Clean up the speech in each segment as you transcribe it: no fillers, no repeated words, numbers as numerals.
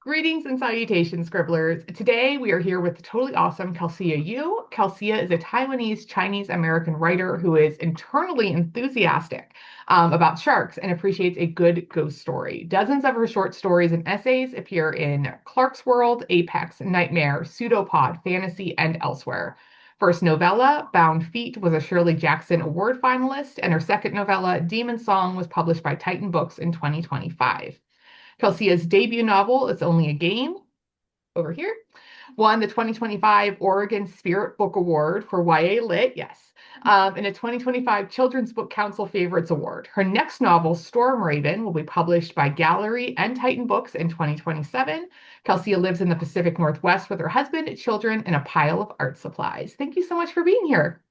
Greetings and salutations, scribblers. Today we are here with the totally awesome Kelsea Yu. Kelsea is a Taiwanese Chinese American writer who is internally enthusiastic about sharks and appreciates a good ghost story. Dozens of her short stories and essays appear in Clark's World, Apex, Nightmare, Pseudopod, Fantasy, and elsewhere. First novella, Bound Feet, was a Shirley Jackson Award finalist, and her second novella, Demon Song, was published by Titan Books in 2025. Kelsea's debut novel, It's Only a Game, over here, won the 2025 Oregon Spirit Book Award for YA Lit, yes, and a 2025 Children's Book Council Favorites Award. Her next novel, Storm Raven, will be published by Gallery and Titan Books in 2027. Kelsea lives in the Pacific Northwest with her husband, children, and a pile of art supplies. Thank you so much for being here.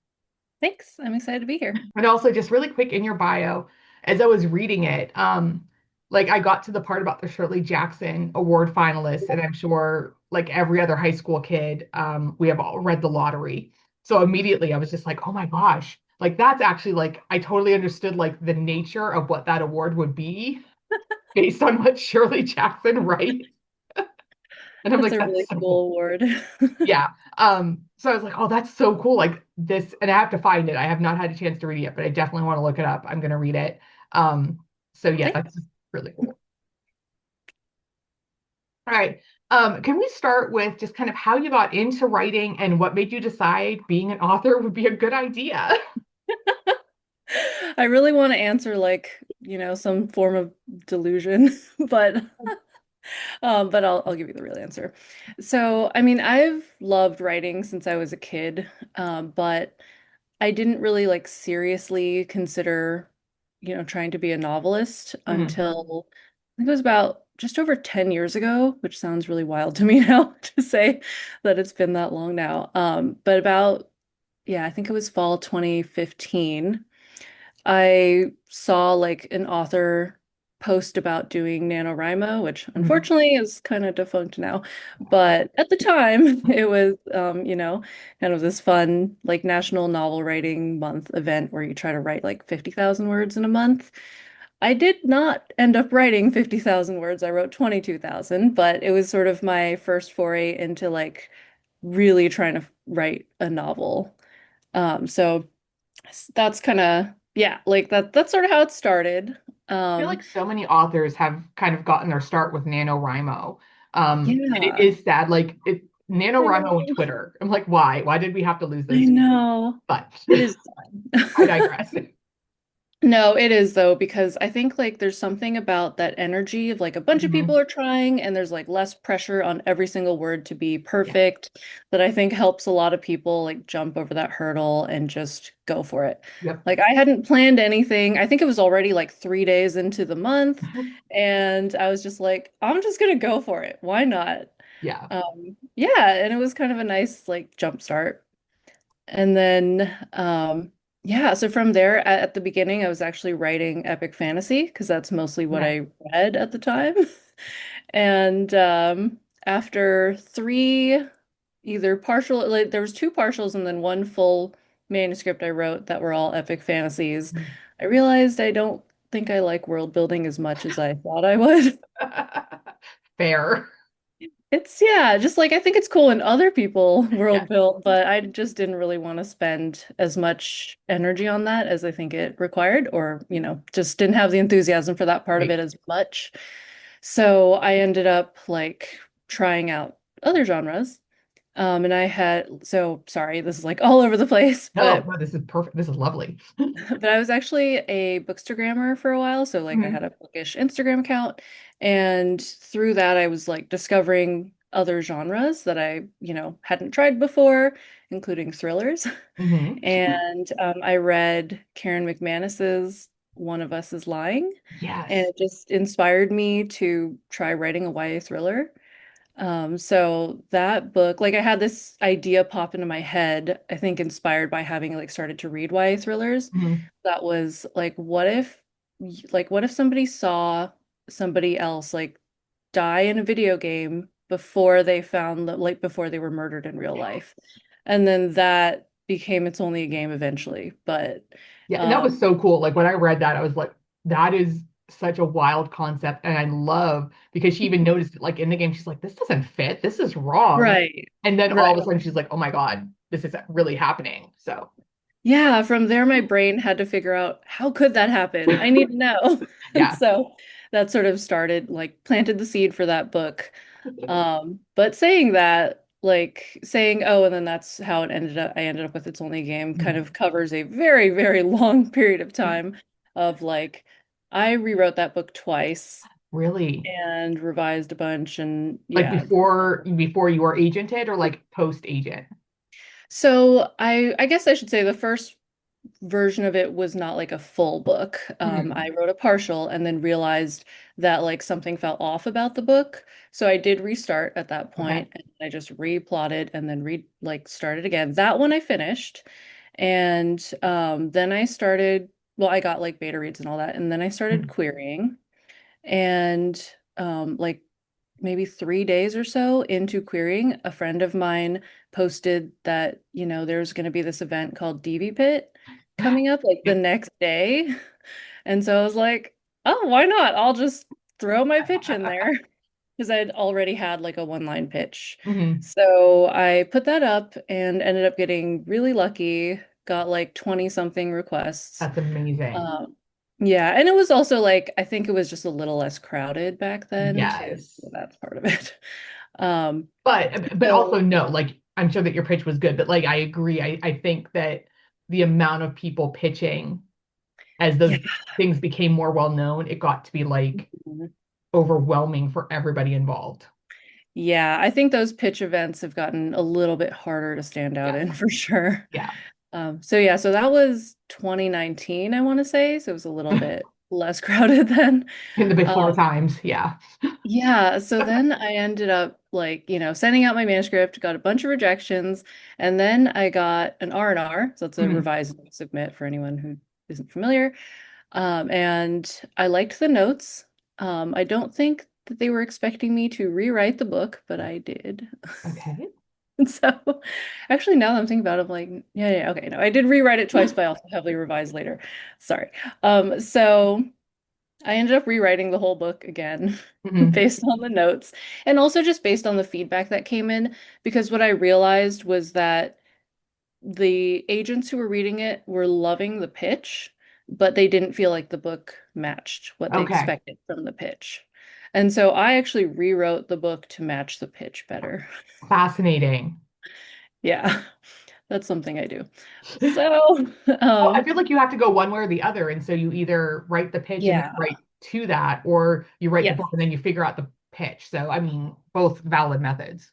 Thanks. I'm excited to be here. And also, just really quick in your bio, as I was reading it, like I got to the part about the Shirley Jackson Award finalists, and I'm sure, like every other high school kid, we have all read The Lottery. So immediately I was just like, oh my gosh, like that's actually like I totally understood like the nature of what that award would be based on what Shirley Jackson writes. And I'm That's like, a that's really so cool. cool award. Yeah. So I was like, oh, that's so cool. Like this, and I have to find it. I have not had a chance to read it yet, but I definitely want to look it up. I'm gonna read it. So yeah, Thanks. that's just really cool. All right. Can we start with just kind of how you got into writing and what made you decide being an author would be a good idea? I really want to answer some form of delusion, but I'll give you the real answer. So, I mean, I've loved writing since I was a kid, but I didn't really like seriously consider, trying to be a novelist Mhm. until I think it was about just over 10 years ago, which sounds really wild to me now to say that it's been that long now. But about, yeah, I think it was fall 2015. I saw like an author post about doing NaNoWriMo, which Mhm. unfortunately is kind of defunct now. But at the time, it was, kind of this fun, like National Novel Writing Month event where you try to write like 50,000 words in a month. I did not end up writing 50,000 words. I wrote 22,000, but it was sort of my first foray into like really trying to write a novel. So that's kind of yeah, like that's sort of how it started. I feel Um like so many authors have kind of gotten their start with NaNoWriMo. And it yeah. is sad. Like I NaNoWriMo and know. Twitter. I'm like, why? Why did we have to lose I those two? know. But It is I sad. digress. No, it is though, because I think like there's something about that energy of like a bunch of Mhm. people are trying and there's like less pressure on every single word to be Yeah. perfect that I think helps a lot of people like jump over that hurdle and just go for it. Yep. Like I hadn't planned anything. I think it was already like 3 days into the month and I was just like, I'm just gonna go for it. Why not? Yeah. Yeah, and it was kind of a nice like jump start. And then, yeah, so from there, at the beginning, I was actually writing epic fantasy because that's mostly what Nice. I read at the time. And after three, either partial, like there was two partials and then one full manuscript I wrote that were all epic fantasies, I realized I don't think I like world building as much as I thought I would. Fair. It's yeah, just like I think it's cool when other people Yeah. world build, but I just didn't really want to spend as much energy on that as I think it required, or, just didn't have the enthusiasm for that part of Right. it as much. So I ended up like trying out other genres. And I had, so sorry, this is like all over the place, No, but no, this is perfect. This is lovely. but I was actually a bookstagrammer for a while. So like I had Mhm. a bookish Instagram account. And through that, I was like discovering other genres that I, hadn't tried before, including thrillers. Mhm. And I read Karen McManus's One of Us is Lying, and Yes. it just inspired me to try writing a YA thriller. So that book, like I had this idea pop into my head, I think inspired by having like started to read YA thrillers. Mhm. That was like what if somebody saw somebody else like die in a video game before they found that like before they were murdered in real life. And then that became It's Only a Game eventually. But Yeah, and that um was so cool. Like when I read that, I was like, that is such a wild concept, and I love because she even noticed it, like in the game, she's like, "This doesn't fit. This is wrong." Right. And then all of a Right. sudden, she's like, "Oh my God, this is really happening." So, Yeah, from there, my brain had to figure out how could that happen? I need to know. And yeah. so that sort of started, like, planted the seed for that book. But saying that, like saying, oh, and then that's how it ended up, I ended up with It's Only a Game, kind Mhm. of covers a very, very long period of time of like, I rewrote that book twice Really, and revised a bunch. And like yeah. before you were agented or like post agent. So I guess I should say the first version of it was not like a full book. Mhm. I wrote a partial and then realized that like something felt off about the book. So I did restart at that Okay. point and I just replotted and then started again. That one I finished. And then I started, well, I got like beta reads and all that. And then I started Mhm. querying. And like maybe 3 days or so into querying, a friend of mine posted that, there's going to be this event called DV Pit coming up like the Yep. next day. And so I was like, oh, why not? I'll just throw my pitch in there because I'd already had like a one-line pitch. Mhm. So I put that up and ended up getting really lucky, got like 20 something requests. That's amazing. Um, yeah, and it was also like I think it was just a little less crowded back then too. So Yes. that's part of it. Um, But also so no, like I'm sure that your pitch was good, but like I agree. I think that the amount of people pitching as yeah. those things became more well known, it got to be like overwhelming for everybody involved. Yeah, I think those pitch events have gotten a little bit harder to stand out Yes. in for sure. Yeah. So yeah, so that was 2019, I want to say. So it was a little bit less crowded then. In the before Um, times. Yeah. Yeah, so then I ended up like, sending out my manuscript, got a bunch of rejections, and then I got an R&R, so it's a Mhm. revised submit for anyone who isn't familiar. And I liked the notes. I don't think that they were expecting me to rewrite the book, but I did. Okay. And so actually now that I'm thinking about it, I'm like, yeah, yeah, okay, no, I did rewrite it twice, but I also heavily revised later. Sorry. So I ended up rewriting the whole book again Mhm. based on the notes and also just based on the feedback that came in because what I realized was that the agents who were reading it were loving the pitch, but they didn't feel like the book matched what they Okay. expected from the pitch. And so I actually rewrote the book to match the pitch better. Fascinating. Yeah, that's something I do. So, Well, I um, feel like you have to go one way or the other. And so you either write the pitch and then yeah. write to that, or you write the Yes. book and then you figure out the pitch. So, I mean, both valid methods.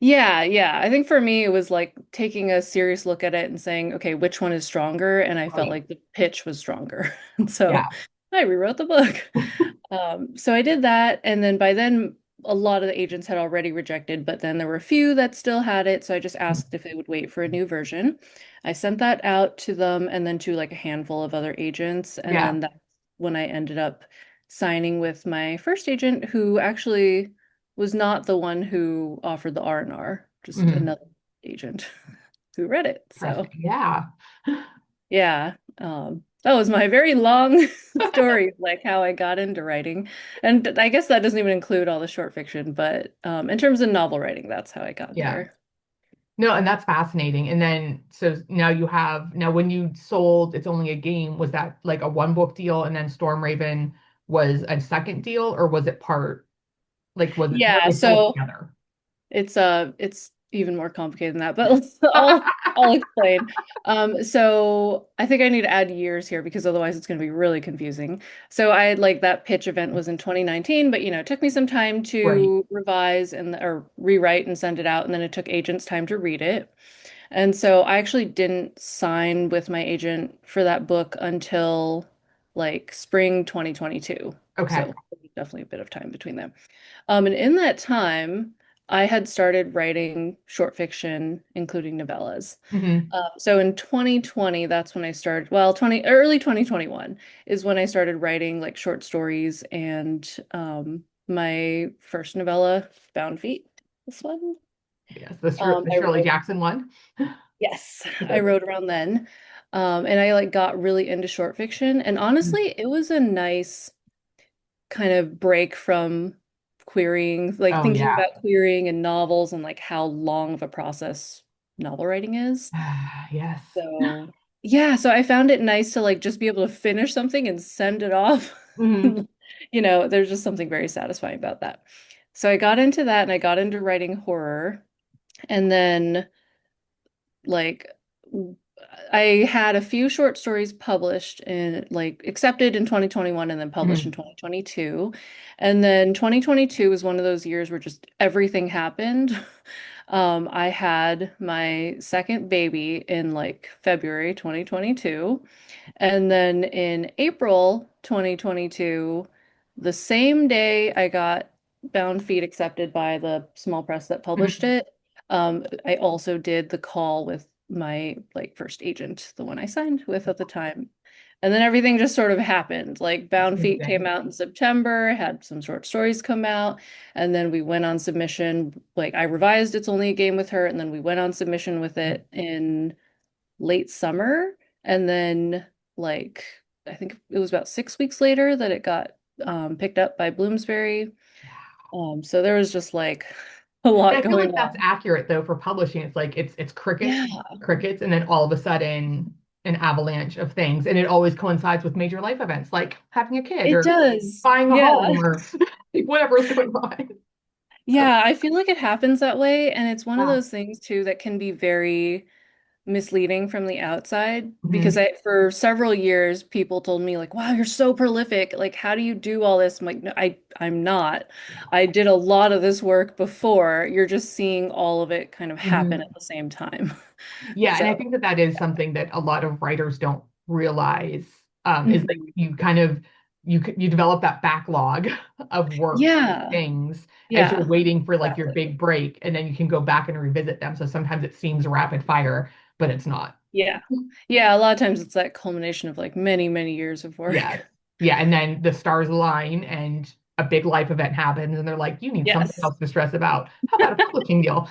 Yeah, yeah. I think for me, it was like taking a serious look at it and saying, okay, which one is stronger? And I felt Right. like the pitch was stronger. And so Yeah. I rewrote the book. So I did that. And then by then, a lot of the agents had already rejected, but then there were a few that still had it. So I just asked if they would wait for a new version. I sent that out to them and then to like a handful of other agents. And Yeah. then that's when I ended up signing with my first agent, who actually was not the one who offered the R&R, just Mhm. another agent who read it. So Interesting. Yeah. yeah, that was my very long story of like how I got into writing. And I guess that doesn't even include all the short fiction, but in terms of novel writing, that's how I got Yeah. there. No, and that's fascinating. And then, so now now when you sold It's Only a Game, was that like a one book deal and then Storm Raven was a second deal, or was it like, were Yeah, they sold so together? it's even more complicated than that, but I'll explain. So I think I need to add years here because otherwise it's going to be really confusing. So I had like that pitch event was in 2019, but it took me some time Right. to revise and or rewrite and send it out, and then it took agents time to read it. And so I actually didn't sign with my agent for that book until like spring 2022. Okay. So definitely a bit of time between them. And in that time, I had started writing short fiction, including novellas. Hmm. So in 2020, that's when I started, well, early 2021 is when I started writing like short stories and my first novella, Bound Feet, this one. Yes, the I Shirley wrote, Jackson one. yes, I wrote around then. And I like got really into short fiction. And honestly, it was a nice kind of break from querying, like Oh thinking yeah. about querying in novels and like how long of a process novel writing is. Yes. So, yeah, so I found it nice to like just be able to finish something and send it off. Hmm. You know, there's just something very satisfying about that. So I got into that and I got into writing horror. And then like I had a few short stories published in like accepted in 2021 and then published in Hmm. 2022. And then 2022 was one of those years where just everything happened. I had my second baby in like February 2022. And then in April 2022, the same day I got Bound Feet accepted by the small press that published Hmm. it, I also did the call with my like first agent, the one I signed with at the time. And then everything just sort of happened. Like That's Bound Feet came amazing. out in September, had some short stories come out, and then we went on submission. Like I revised It's Only a Game with her, and then we went on submission with it in late summer. And then like I think it was about 6 weeks later that it got picked up by Bloomsbury. So there was just like a And lot I feel going like that's on. accurate though for publishing. It's like it's crickets, Yeah, crickets, and then all of a sudden an avalanche of things, and it always coincides with major life events like having a kid it or does. buying a Yeah. home or whatever is going on. Yeah, I feel like it happens that way. And it's one of Yeah. those things too that can be very misleading from the outside because Hmm. for several years people told me like, wow, you're so prolific. Like, how do you do all this? I'm like, no, I'm not. I did a lot of this work before. You're just seeing all of it kind of happen Hmm. at the same time. Yeah, and I So, think that that is something that a lot of writers don't realize, is like mhm. you kind of you develop that backlog of work Yeah, things as you're yeah, waiting for like your exactly. big break, and then you can go back and revisit them. So sometimes it seems rapid fire, but it's not. Yeah. Yeah, a lot of times it's that culmination of like many, many years of Yes. work. Yeah, and then the stars align and a big life event happens, and they're like, you need something Yes. else to stress about. How about a publishing deal?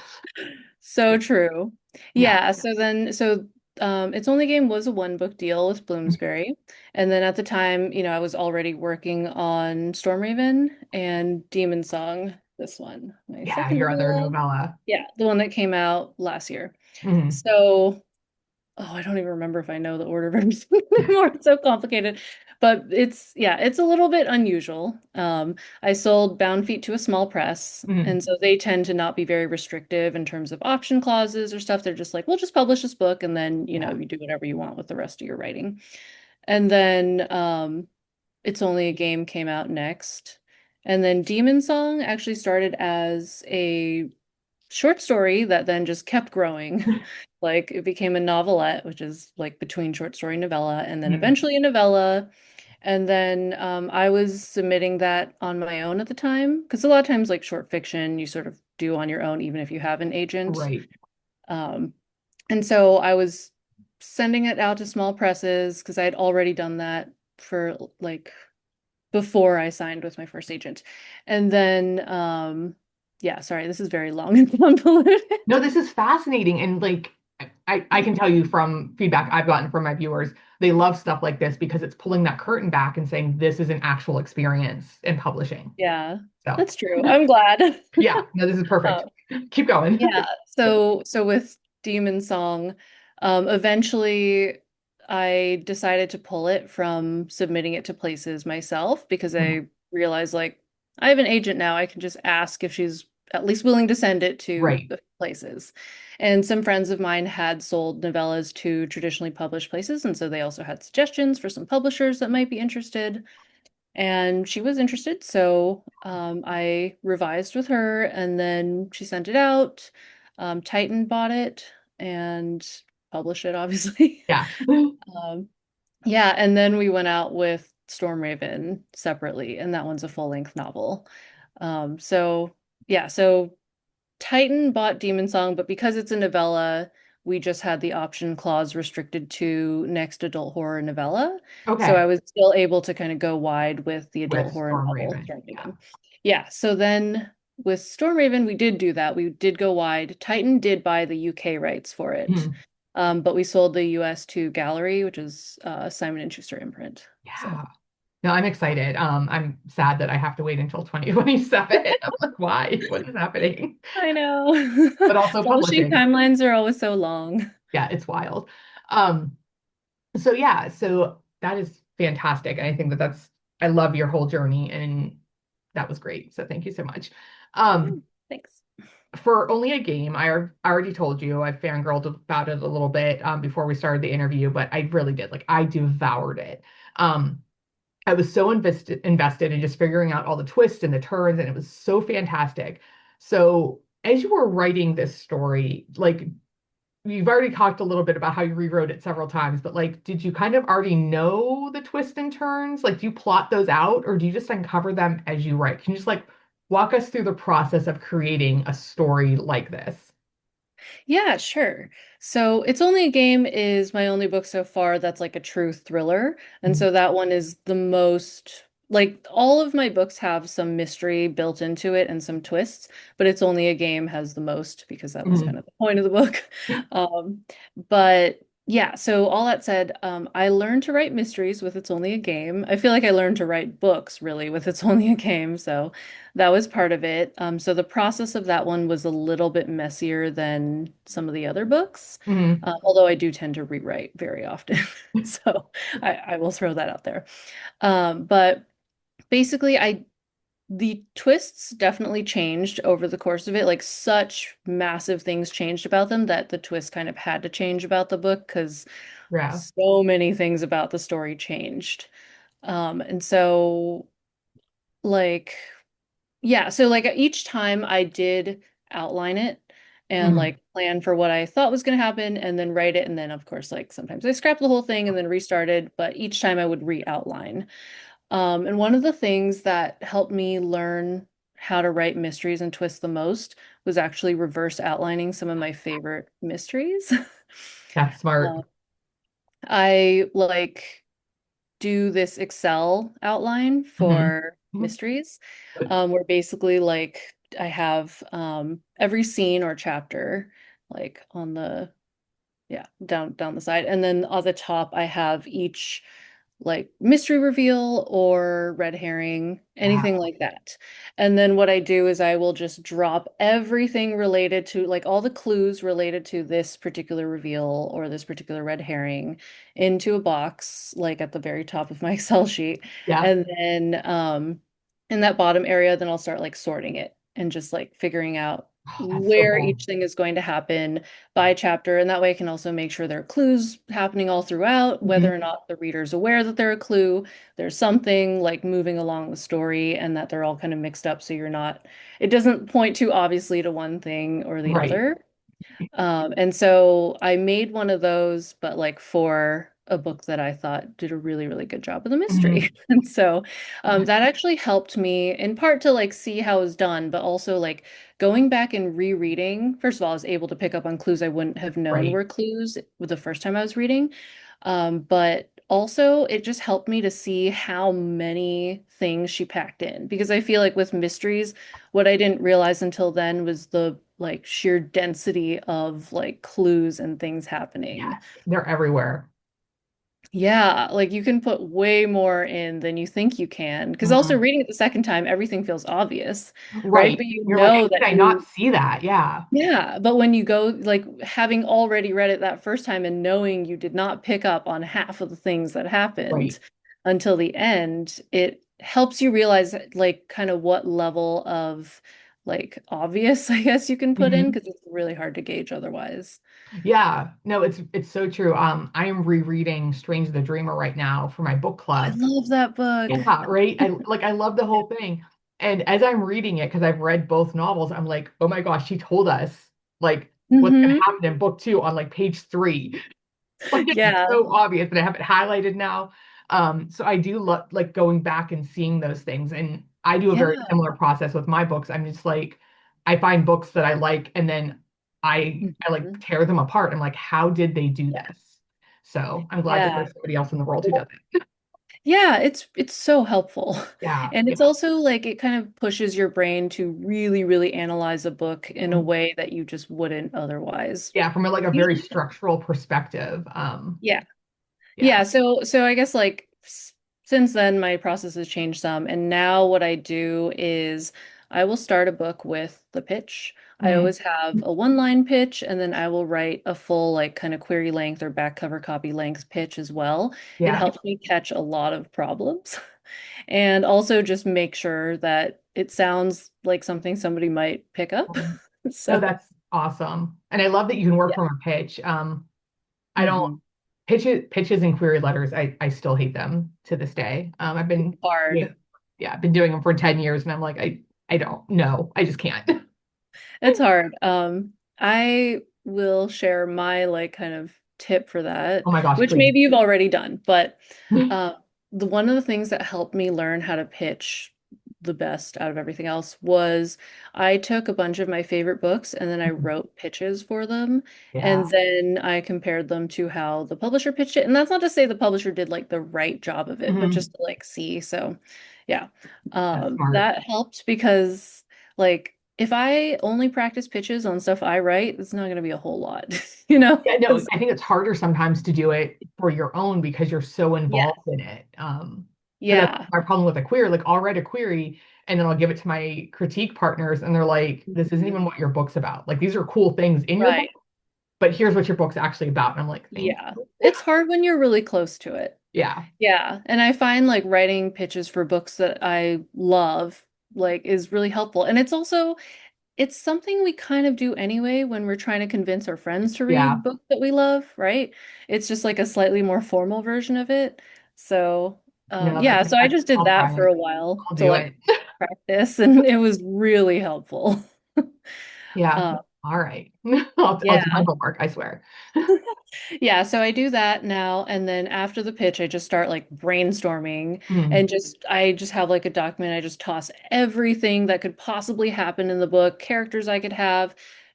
So true. Yeah. Yeah, It's Only Game was a one book deal with Bloomsbury. And then at the time, I was already working on Stormraven and Demon Song, this one, my Yeah, second your other novella. novella. Yeah, the one that came out last year. Hmm. So I don't even remember if I know the order of everything anymore. It's so complicated. But it's a little bit unusual. I sold Bound Feet to a small press, and Hmm. so they tend to not be very restrictive in terms of option clauses or stuff. They're just like, we'll just publish this book and then, Yeah. you do whatever you want with the rest of your writing. And then It's Only a Game came out next. And then Demon Song actually started as a short story that then just kept growing. Like it became a novelette, which is like between short story and novella, and then Mhm. eventually a novella. And then I was submitting that on my own at the time, because a lot of times, like short fiction, you sort of do on your own, even if you have an agent. Right. Um, and so I was sending it out to small presses because I had already done that for like before I signed with my first agent. And then, yeah, sorry, this is very long and convoluted. No, this is fascinating. And like I can tell you from feedback I've gotten from my viewers, they love stuff like this because it's pulling that curtain back and saying this is an actual experience in publishing. Yeah, So that's true. I'm glad. yeah, no, this is perfect. Um, Keep going. yeah, so with Demon Song, eventually I decided to pull it from submitting it to places myself because Mhm. I realized like I have an agent now. I can just ask if she's at least willing to send it to Right. the places. And some friends of mine had sold novellas to traditionally published places, and so they also had suggestions for some publishers that might be interested. And she was interested, so I revised with her, and then she sent it out. Titan bought it and published it, obviously. Yeah. Um, yeah, and then we went out with Stormraven separately, and that one's a full-length novel. So Titan bought Demon Song, but because it's a novella, we just had the option clause restricted to next adult horror novella. So Okay. I was still able to kind of go wide with the With adult horror Storm novel, Raven. Yeah. Stormhaven. Yeah, so then with Stormhaven, we did do that. We did go wide. Titan did buy the UK rights for it. Mhm. But we sold the US to Gallery, which is Simon and Schuster imprint. So Yeah. No, I'm excited. I'm sad that I have to wait until 2027. I'm like, why? What is happening? I know. But also Publishing publishing. timelines are always so long. Yeah, it's wild. Um, so yeah, so that is fantastic. And I think that I love your whole journey and that was great. So thank you so much. Yeah, Um, thanks. for only a game, I already told you I fangirled about it a little bit before we started the interview, but I really did. Like I devoured it. Um, I was so invested in just figuring out all the twists and the turns, and it was so fantastic. So as you were writing this story, like you've already talked a little bit about how you rewrote it several times, but like, did you kind of already know the twists and turns? Like, do you plot those out or do you just uncover them as you write? Can you just like walk us through the process of creating a story like this? Yeah, sure. So It's Only a Game is my only book so far that's like a true thriller. And Mhm. so that one is the most, like, all of my books have some mystery built into it and some twists, but It's Only a Game has the most because that was kind Mhm. of the point of the book. But yeah, so all that said, I learned to write mysteries with It's Only a Game. I feel like I learned to write books really with It's Only a Game. So that was part of it. So the process of that one was a little bit messier than some of the other books, Mhm. although I do tend to rewrite very often. So I will throw that out there. But basically, the twists definitely changed over the course of it. Like such massive things changed about them that the twist kind of had to change about the book because Yeah. so many things about the story changed. And so like yeah, so like each time I did outline it and Mhm. like plan for what I thought was going to happen and then write it. And then, of course, like sometimes I scrapped the whole thing and then restarted, but each time I would re-outline. And one of the things that helped me learn how to write mysteries and twist the most was actually reverse outlining some of my favorite mysteries. That's smart. Uh, I like do this Excel outline Mhm. for mysteries, where basically like I have every scene or chapter like on the yeah, down the side. And then on the top I have each like mystery reveal or red herring, anything Wow. like that. And then what I do is I will just drop everything related to like all the clues related to this particular reveal or this particular red herring into a box, like at the very top of my Excel sheet. Yeah. And then in that bottom area, then I'll start like sorting it and just like figuring out Oh, that's so where cool. each thing is going to happen by chapter, and that way I can also make sure there are clues happening all throughout, whether Mhm. or not the reader's aware that they're a clue, there's something like moving along the story, and that they're all kind of mixed up so you're not, it doesn't point too obviously to one thing or the Right. other. And so I made one of those, but like for a book that I thought did a really, really good job of the mystery. Mhm. And so that actually helped me in part to like see how it was done, but also like going back and rereading. First of all, I was able to pick up on clues I wouldn't have known Right. were clues with the first time I was reading. But also it just helped me to see how many things she packed in because I feel like with mysteries, what I didn't realize until then was the like sheer density of like clues and things happening. Yes. They're everywhere. Yeah, like you can put way more in than you think you can. Because also Mhm. reading it the second time, everything feels obvious, right? Right. But you You're like, how know did that I not you, see that? Yeah. yeah, but when you go, like having already read it that first time and knowing you did not pick up on half of the things that happened Right. until the end, it helps you realize like kind of what level of like obvious, I guess you can put in Mhm. because it's really hard to gauge otherwise. Yeah. No, it's so true. I am rereading Strange the Dreamer right now for my book I club. love that book. Yeah, right. I love the whole thing. And as I'm reading it, because I've read both novels, I'm like, oh my gosh, she told us like what's gonna Hmm. happen in book two on like page three. Like it's Yeah. so obvious, and I have it highlighted now. So I do love like going back and seeing those things. And I do a very Yeah. similar process with my books. I'm just like, I find books that I like, and then I like Mhm. tear them apart. I'm like, how did they do Yeah. this? So I'm glad that Yeah. there's somebody else in the world who does it. Yeah, it's so helpful. Yeah, And yeah. it's also like it kind of pushes your brain to really, really analyze a book in a Mhm. way that you just wouldn't otherwise. Yeah, from like a very Usually, structural perspective. yeah. Yeah. Yeah, so I guess like since then, my process has changed some. And now what I do is I will start a book with the pitch. I Mhm. always have a one-line pitch, and then I will write a full, like, kind of query length or back cover copy length pitch as well. It Yeah. helps me catch a lot of problems and also just make sure that it sounds like something somebody might pick up. No, So, that's awesome. And I love that you can work yeah. from a pitch. I don't Hmm. pitches and query letters. I still hate them to this day. I've been yeah, Hard. yeah, I've been doing them for 10 years and I'm like, I don't know. I just can't. It's hard. I will share my like kind of tip for that, Oh my gosh, which please. maybe you've already done, but uh, the one of the things that helped me learn how to pitch the best out of everything else was I took a bunch of my favorite books and then I wrote pitches for them, Yeah. and then I compared them to how the publisher pitched it. And that's not to say the publisher did like the right job of it, but Mhm. just to like see. So, yeah, That's smart. that helped because like if I only practice pitches on stuff I write, it's not going to be a whole lot, you know? Yeah, no, 'Cause- I think it's harder sometimes to do it for your own because you're so Yes. involved in it. Because that's Yeah. my problem with a query. Like I'll write a query and then I'll give it to my critique partners and they're like, this isn't Mhm. even what your book's about. Like these are cool things in your book, Right. but here's what your book's actually about. And I'm like, thank Yeah. you. It's hard when you're really close to it. Yeah. Yeah. And I find like writing pitches for books that I love like is really helpful. And it's something we kind of do anyway when we're trying to convince our friends to Yeah. read books that we love, right? It's just like a slightly more formal version of it. So, No, yeah, so I just did I'll that try for it. a while I'll to do like it. practice, and it was really helpful. Yeah. Uh, All right. I'll do my yeah. homework, I swear. Yeah, so I do that now, and then after the pitch, I just start like brainstorming Hmm. and just I just have like a document. I just toss everything that could possibly happen in the book, characters I could have,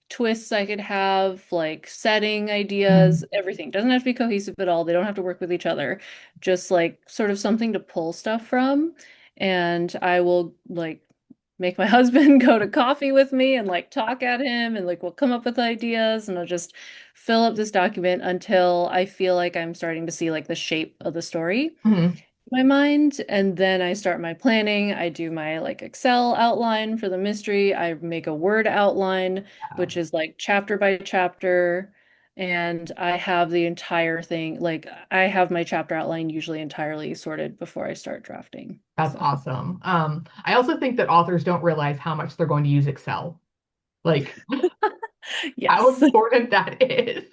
twists I could have, like setting Hmm. ideas, everything. Doesn't have to be cohesive at all. They don't have to work with each other. Just like sort of something to pull stuff from. And I will like make my husband go to coffee with me and like talk at him and like we'll come up with ideas and I'll just fill up this document until I feel like I'm starting to see like the shape of the story in Hmm. my mind. And then I start my planning. I do my like Excel outline for the mystery. I make a Word outline, which is like chapter by chapter. And I have the entire thing, like I have my chapter outline usually entirely sorted before I start drafting. That's So, awesome. I also think that authors don't realize how much they're going to use Excel. Like how yes. important that is.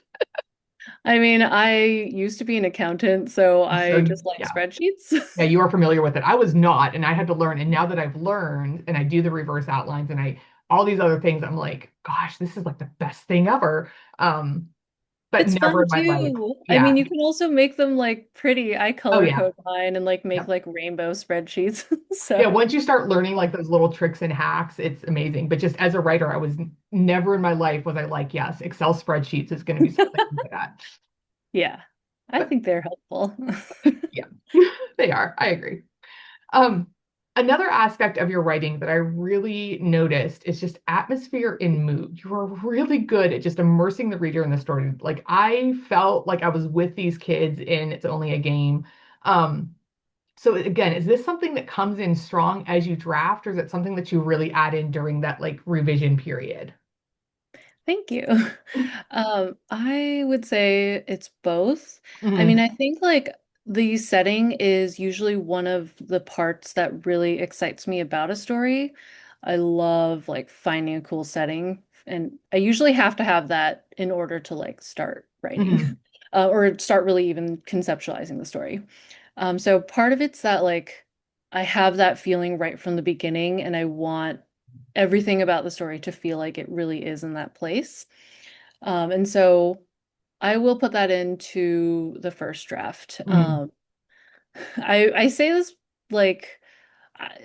I mean, I used to be an accountant, so I So just like yeah. spreadsheets. Yeah, you are familiar with it. I was not, and I had to learn. And now that I've learned and I do the reverse outlines and I all these other things, I'm like, gosh, this is like the best thing ever. But It's never fun in my life. too. I Yeah. mean, you can also make them like pretty. I Oh color yeah. code mine and like make Yep. like rainbow spreadsheets. Yeah. So, Once you start learning like those little tricks and hacks, it's amazing. But just as a writer, I was never in my life was I like, yes, Excel spreadsheets is going to be something I'm good at. yeah, I But think they're helpful. yeah, they are. I agree. Um, Another aspect of your writing that I really noticed is just atmosphere and mood. You are really good at just immersing the reader in the story. Like I felt like I was with these kids in It's Only a Game. So again, is this something that comes in strong as you draft, or is it something that you really add in during that like revision period? Thank you. I would say it's both. I mean, Mhm. I think like the setting is usually one of the parts that really excites me about a story. I love like finding a cool setting, and I usually have to have that in order to like start writing Mhm. or start really even conceptualizing the story. So part of it's that like I have that feeling right from the beginning, and I want everything about the story to feel like it really is in that place. And so I will put that into the first draft. Mhm. I say this like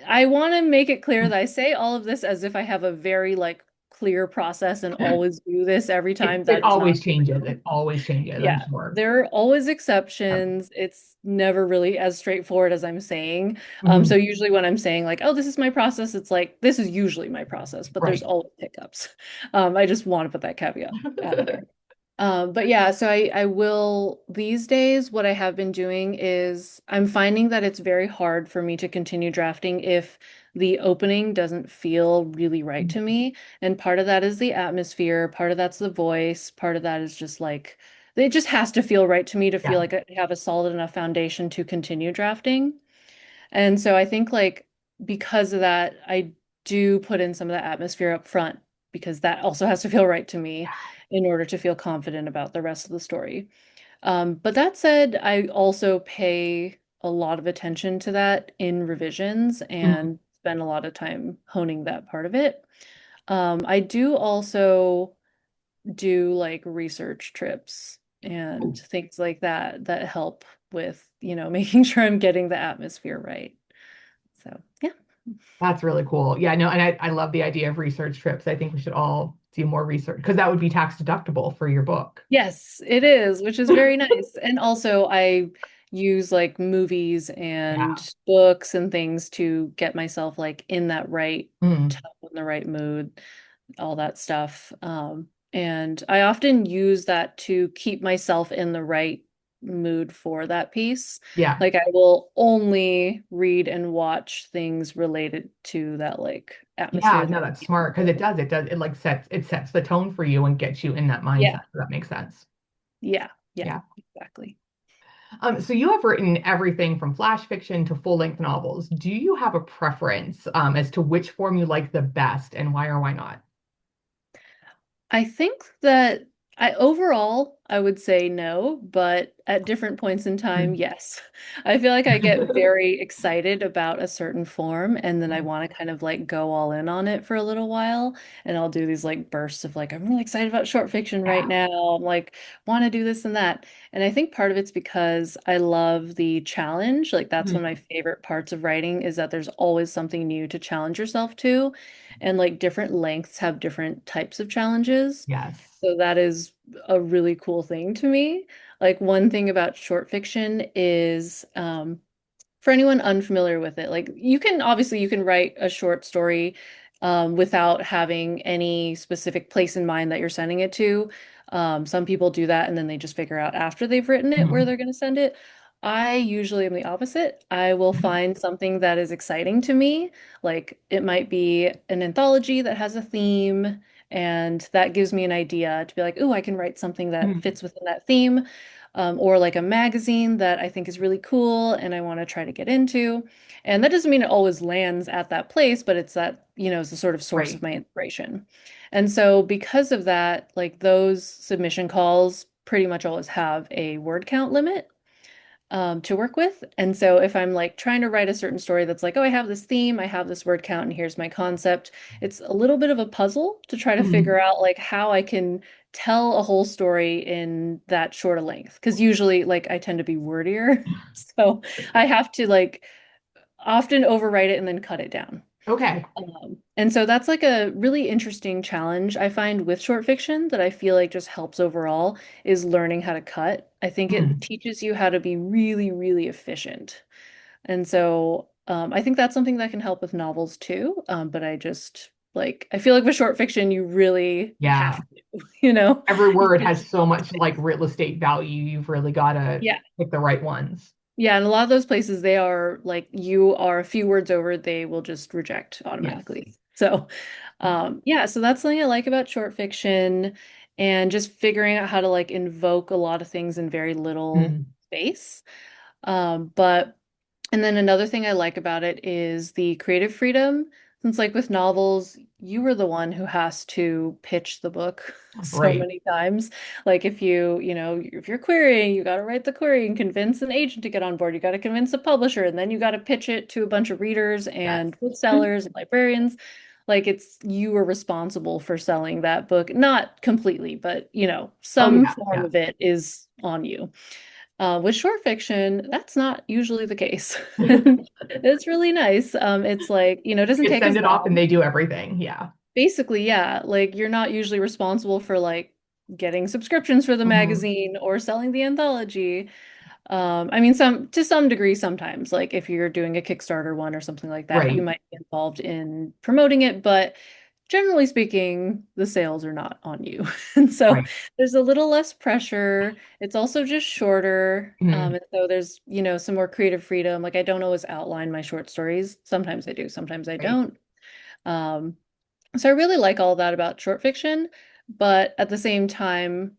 I want to make it clear that I say all of this as if I have a very like clear process and always do this every time. It That is not always changes. true. It always changes, I'm Yeah, sure. there are always Yep. exceptions. It's never really as straightforward as I'm saying. So Mhm. usually when I'm saying like, oh, this is my process, it's like this is usually my process, but there's Right. always hiccups. I just want to put that caveat out there. But yeah, so I will these days, what I have been doing is I'm finding that it's very hard for me to continue drafting if the opening doesn't feel really right to me. And part of that is the atmosphere, part of that's the voice, part of that is just like it just has to feel right to me to feel Yeah. like I have a solid enough foundation to continue drafting. And so I think like because of that, I do put in some of the atmosphere up front because that also has to feel right to me in order to feel confident about the rest of the story. But that said, I also pay a lot of attention to that in revisions Mhm. and spend a lot of time honing that part of it. I do also do like research trips and things like that that help with, making sure I'm getting the atmosphere right. So, yeah. That's really cool. Yeah, no, and I love the idea of research trips. I think we should all do more research because that would be tax deductible for your book. Yes, it is, which is very nice. And also, I use like movies Yeah. and books and things to get myself like in that right Mm. tone, the right mood, all that stuff. And I often use that to keep myself in the right mood for that piece. Yeah. Like I will only read and watch things related to that like Yeah, atmosphere, no, that that's smart because it like sets the tone for you and gets you in that mindset. yeah, So that makes sense. yeah, yeah, Yeah. exactly. So you have written everything from flash fiction to full-length novels. Do you have a preference as to which form you like the best and why or why not? I think that I overall I would say no, but at different points in time, Mm. yes. I feel like I get very excited about a certain form and then I want to kind of like go all in on it for a little while. And I'll do these like bursts of like, I'm really excited about short fiction right Yeah. now. I'm like, want to do this and that. And I think part of it's because I love the challenge. Like that's one of my Mhm. favorite parts of writing is that there's always something new to challenge yourself to. And like different lengths have different types of challenges. Yes. So that is a really cool thing to me. Like one thing about short fiction is for anyone unfamiliar with it, like you can write a short story without having any specific place in mind that you're sending it to. Some people do that and then they just figure out after they've written it where Mhm. they're going to send it. I usually am the opposite. I will find something that is exciting to me. Like it might be an anthology that has a theme, and that gives me an idea to be like, oh, I can write something that Mhm. fits within that theme or like a magazine that I think is really cool and I want to try to get into. And that doesn't mean it always lands at that place, but it's that, is the sort of source of Right. my inspiration. And so because of that, like those submission calls pretty much always have a word count limit to work with. And so if I'm like trying to write a certain story that's like, oh, I have this theme, I have this word count, and here's my concept, it's a little bit of a puzzle to try to Mhm. figure out like how I can tell a whole story in that short a length. Because usually like I tend to be wordier. So I have to like often overwrite it and then cut it down. Okay. And so that's like a really interesting challenge I find with short fiction that I feel like just helps overall is learning how to cut. I think it Mm. teaches you how to be really, really efficient. And so I think that's something that can help with novels too. But I just like, I feel like with short fiction, you really have Yeah. to, you know? Every You word can't has just so make much like mistakes. real estate value. You've really got to Yeah. pick the right ones. Yeah, and a lot of those places they are like you are a few words over, they will just reject Yes. automatically. So, yeah, so that's something I like about short fiction and just figuring out how to like invoke a lot of things in very little Mm. space. But and then another thing I like about it is the creative freedom. Since like with novels, you were the one who has to pitch the book so Right. many times. Like if if you're querying, you got to write the query and convince an agent to get on board. You got to convince a publisher, and then you got to pitch it to a bunch of readers Yes. and booksellers and librarians. Like it's you were responsible for selling that book, not completely, but Oh some yeah. form Yeah. of it is on you. With short fiction, that's not usually the case. It's really nice. It's like, it doesn't You just take send as it off and long. they do everything. Yeah. Basically, yeah, like you're not usually responsible for like getting subscriptions for the Hmm. magazine or selling the anthology. I mean, some to some degree sometimes, like if you're doing a Kickstarter one or something like that, you Right. might be involved in promoting it, but generally speaking, the sales are not on you. And so Right. there's a little less pressure. It's also just shorter. Mhm. And so there's, some more creative freedom. Like I don't always outline my short stories. Sometimes I do, sometimes I Right. don't. Um, so I really like all that about short fiction, but at the same time,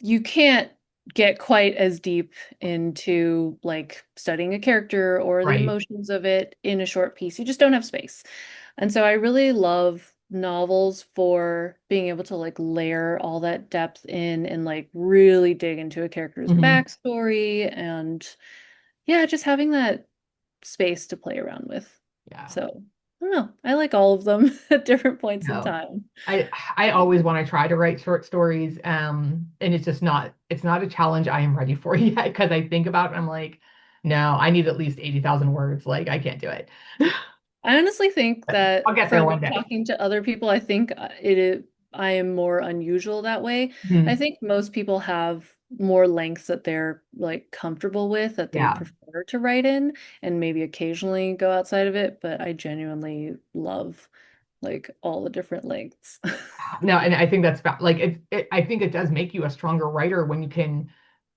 you can't get quite as deep into like studying a character or the Right. emotions of it in a short piece. You just don't have space. And so I really love novels for being able to like layer all that depth in and like really dig into a character's Hmm. backstory and yeah, just having that space to play around with. Yeah. So I don't know. I like all of them at different points in No. time. I always want to try to write short stories, and it's not a challenge I am ready for yet because I think about it, I'm like, no, I need at least 80,000 words. Like I can't do it. I honestly think But that I'll get there from one day. talking to other people, I think it is, I am more unusual that way. I Mhm. think most people have more lengths that they're like comfortable with, that they Yeah. prefer to write in, and maybe occasionally go outside of it, but I genuinely love like all the different lengths. No, and I think like I think it does make you a stronger writer when you can,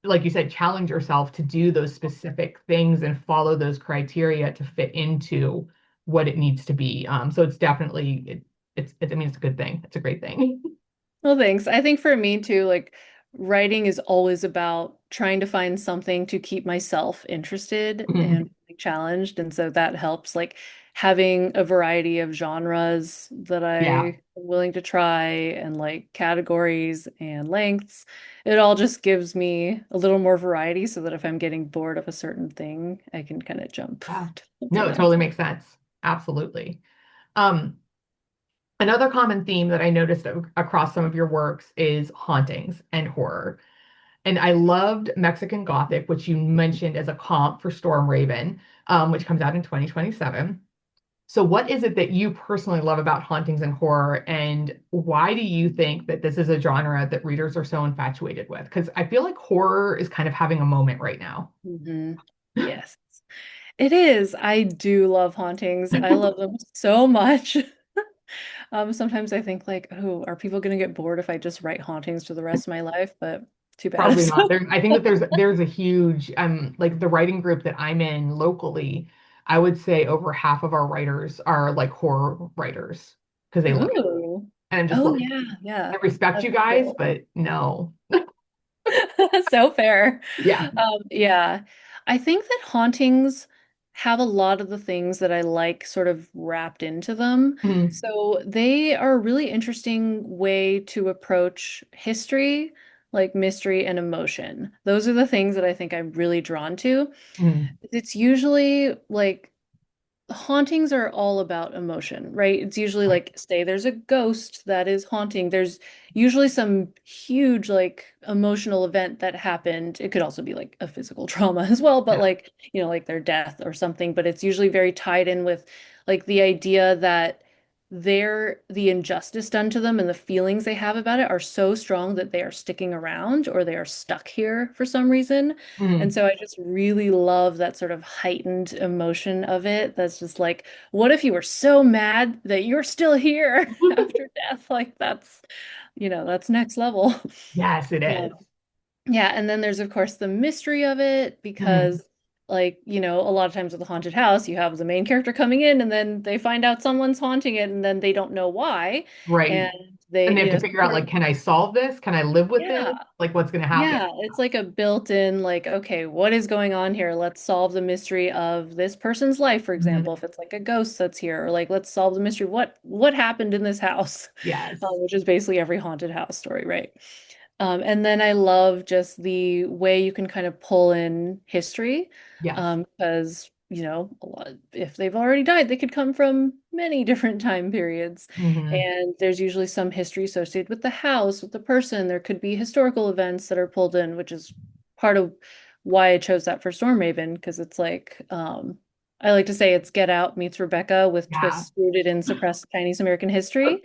like you said, challenge yourself to do those specific things and follow those criteria to fit into what it needs to be. So it's definitely I mean, it's a good thing. It's a great thing. Well, thanks. I think for me too, like writing is always about trying to find something to keep myself interested and like, challenged. And so that helps, like having a variety of genres that I Yeah. am willing to try and like categories and lengths. It all just gives me a little more variety so that if I'm getting bored of a certain thing, I can kind of jump Yeah. to something No, it else. totally makes sense. Absolutely. Um, Another common theme that I noticed across some of your works is hauntings and horror. And I loved Mexican Gothic, which you mentioned as a comp for Storm Raven, which comes out in 2027. So, what is it that you personally love about hauntings and horror, and why do you think that this is a genre that readers are so infatuated with? Because I feel like horror is kind of having a moment right now. Yes. It is. I do love hauntings. I love them so much. Sometimes I think like, oh, are people gonna get bored if I just write hauntings for the rest of my life? But too bad. Probably not. I think that there's a huge like the writing group that I'm in locally, I would say over half of our writers are like horror writers because they love it. Ooh. And I'm just Oh like, yeah, I yeah. respect That's you guys, cool. but no. So fair. Yeah. Yeah. I think that hauntings have a lot of the things that I like sort of wrapped into them. Mhm. So they are a really interesting way to approach history, like mystery and emotion. Those are the things that I think I'm really drawn to. Mhm. It's usually like hauntings are all about emotion, right? It's usually Right. like, say there's a ghost that is haunting. There's usually some huge, like, emotional event that happened. It could also be like a physical trauma as well, but Yeah. like, like their death or something. But it's usually very tied in with like the idea that the injustice done to them and the feelings they have about it are so strong that they are sticking around or they are stuck here for some reason. And Mhm. so I just really love that sort of heightened emotion of it. That's just like, what if you were so mad that you're still here after death? Like that's next level. Yes, it is. Um, yeah, and then there's of course the mystery of it Mhm. because like, a lot of times with a haunted house, you have the main character coming in and then they find out someone's haunting it and then they don't know why. Right. And they, And they have to figure out sort like, of, can I solve this? Can I live with this? yeah. Like, what's going to happen? Yeah, it's like a built-in, like, okay, what is going on here? Let's solve the mystery of this person's life, for Mhm. example, if it's like a ghost that's here, or like let's solve the mystery. What happened in this house? Yes. Which is basically every haunted house story, right? And then I love just the way you can kind of pull in history, Yes. because, a lot, if they've already died, they could come from many different time periods. Hmm. And there's usually some history associated with the house, with the person. There could be historical events that are pulled in, which is part of why I chose that for Stormraven, because it's like, I like to say it's Get Out meets Rebecca with Yeah. twists rooted in suppressed Chinese American history.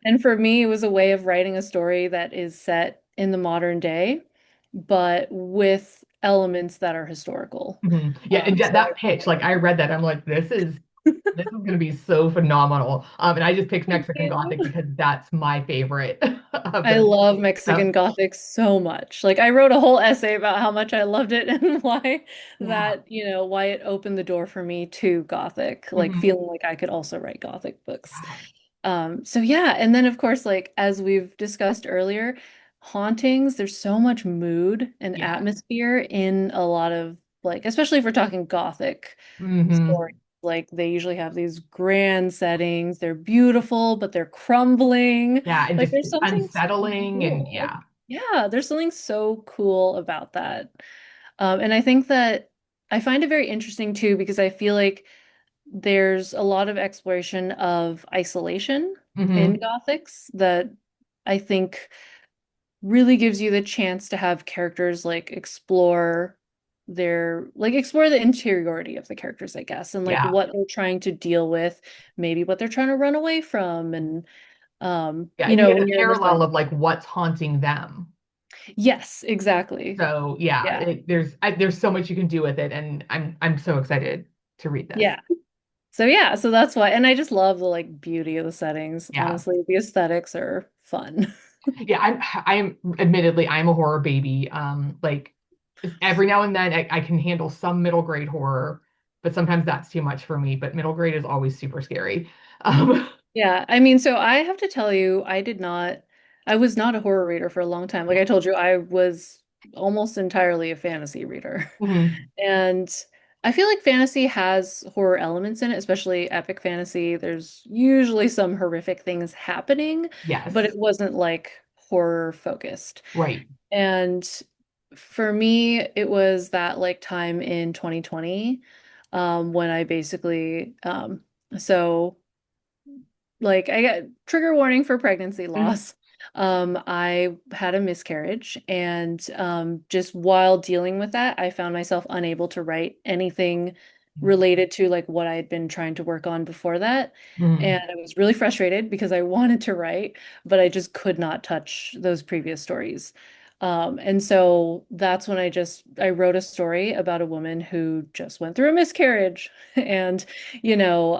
And for me, it was a way of writing a story that is set in the modern day, but with elements that are historical. Hmm. Yeah. And that So pitch, like I read that, I'm like, this is This is going to be so phenomenal. And I just picked Thank Mexican Gothic you. because that's my favorite of I the love stuff. Mexican Gothic so much. Like I wrote a whole essay about how much I loved it and why Yeah. why it opened the door for me to Gothic, like Hmm. feeling like I could also write Gothic books. Yeah. So yeah, and then of course, like as we've discussed earlier, hauntings, there's so much mood and Yeah. atmosphere in a lot of like, especially if we're talking Gothic Hmm. stories. Like they usually have these grand settings. They're beautiful, but they're crumbling. Yeah. And Like just there's it's something so unsettling. And cool. yeah. Yeah, there's something so cool about that. And I think that I find it very interesting too, because I feel like there's a lot of exploration of isolation in Hmm. Gothics that I think really gives you the chance to have characters like explore the interiority of the characters, I guess, and like Yeah. what they're trying to deal with, maybe what they're trying to run away from, and Yeah. And you get when a you're in this parallel like, of like what's haunting them. yes, exactly. So yeah, Yeah. there's so much you can do with it, and I'm so excited to read this. Yeah. So yeah, so that's why, and I just love the like beauty of the settings. Yeah. Honestly, the aesthetics are fun. Yeah, I'm admittedly I'm a horror baby. Like every now and then I can handle some middle grade horror, but sometimes that's too much for me. But middle grade is always super scary. Um, Yeah, I mean, so I have to tell you, I was not a horror reader for a long time. Like I told you, I was almost entirely a fantasy reader. mhm. And I feel like fantasy has horror elements in it, especially epic fantasy. There's usually some horrific things happening, but it Yes, wasn't like horror focused. right. And for me, it was that like time in 2020, when I basically, so like I got trigger warning for pregnancy loss. I had a miscarriage, and just while dealing with that, I found myself unable to write anything related to like what I had been trying to work on before that. And Mhm. I was really frustrated because I wanted to write, but I just could not touch those previous stories. And so that's when I wrote a story about a woman who just went through a miscarriage. And, you know,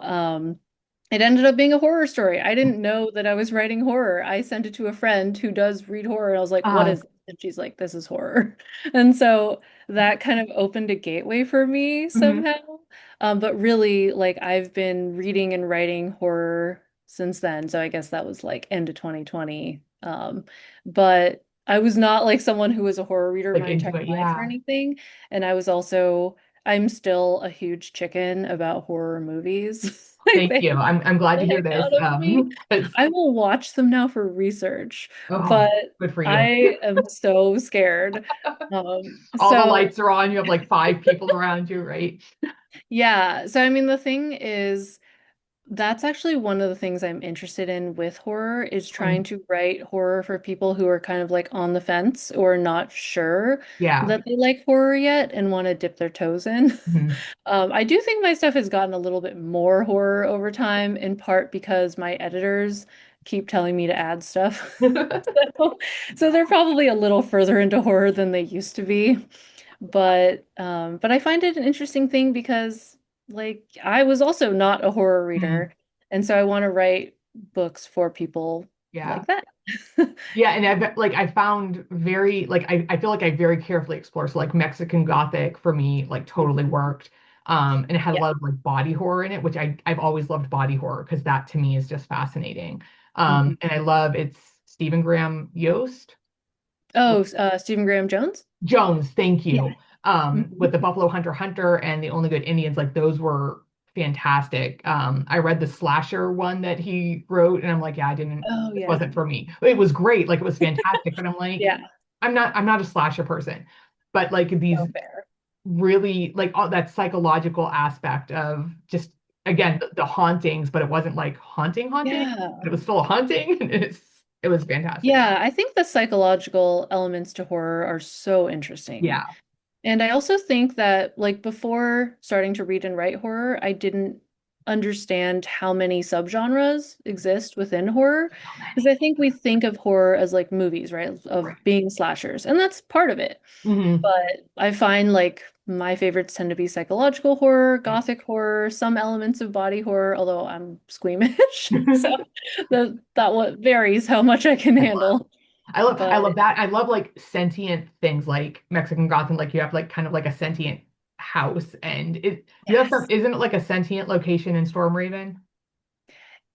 it ended up being a horror story. I didn't know that I was writing horror. I sent it to a friend who does read horror, and I was like, "What Uh, is this?" And she's like, "This is horror." And so that kind of opened a gateway for me mhm. somehow. But really, like I've been reading and writing horror since then. So I guess that was like end of 2020. But I was not like someone who was a horror reader Like my entire into it, life or yeah. anything. And I'm still a huge chicken about horror movies. Like Thank they you. I'm glad the to hear heck this. out of me. It's I will watch them now for research, oh, but good for you. I am so scared. All the So lights are on. You have like five people around you, right? yeah, so I mean the thing is that's actually one of the things I'm interested in with horror is trying Mhm. to write horror for people who are kind of like on the fence or not sure Yeah. that they like horror yet and want to dip their toes in. Mhm. I do think my stuff has gotten a little bit more horror over time, in part because my editors keep telling me to add stuff. So, so they're probably a little further into horror than they used to be. But I find it an interesting thing because like I was also not a horror Mhm. reader, and so I want to write books for people Yeah. like that. Yeah, and I found very like I feel like I very carefully explored. So like Mexican Gothic for me like totally worked. And it had a Yeah. lot of like body horror in it, which I've always loved body horror because that to me is just fascinating. Mhm. And I love it's Stephen Graham Yost. Oh, Stephen Graham Jones? Jones, thank Yeah. you. With Mhm. the Buffalo Hunter Hunter and the Only Good Indians, like those were fantastic. I read the slasher one that he wrote, and I'm like, yeah, Oh it yeah. wasn't for me. It was great, like it was fantastic, but I'm like, Yeah. I'm not a slasher person. But like So these fair. really like all that psychological aspect of just again the hauntings, but it wasn't like haunting, Yeah. but it was still a haunting. It was fantastic. Yeah, I think the psychological elements to horror are so interesting. Yeah. And I also think that like before starting to read and write horror, I didn't understand how many subgenres exist within horror. So Because many. I think we think of horror as like movies, right? Right. Of being slashers, and that's part of it. Hmm. But I find like my favorites tend to be psychological horror, gothic horror, some elements of body horror, although I'm squeamish. So that what varies how much I can I love. handle. I But love that. I love like sentient things like Mexican Gotham, like you have like kind of like a sentient house and you have some, yes. isn't it like a sentient location in Storm Raven?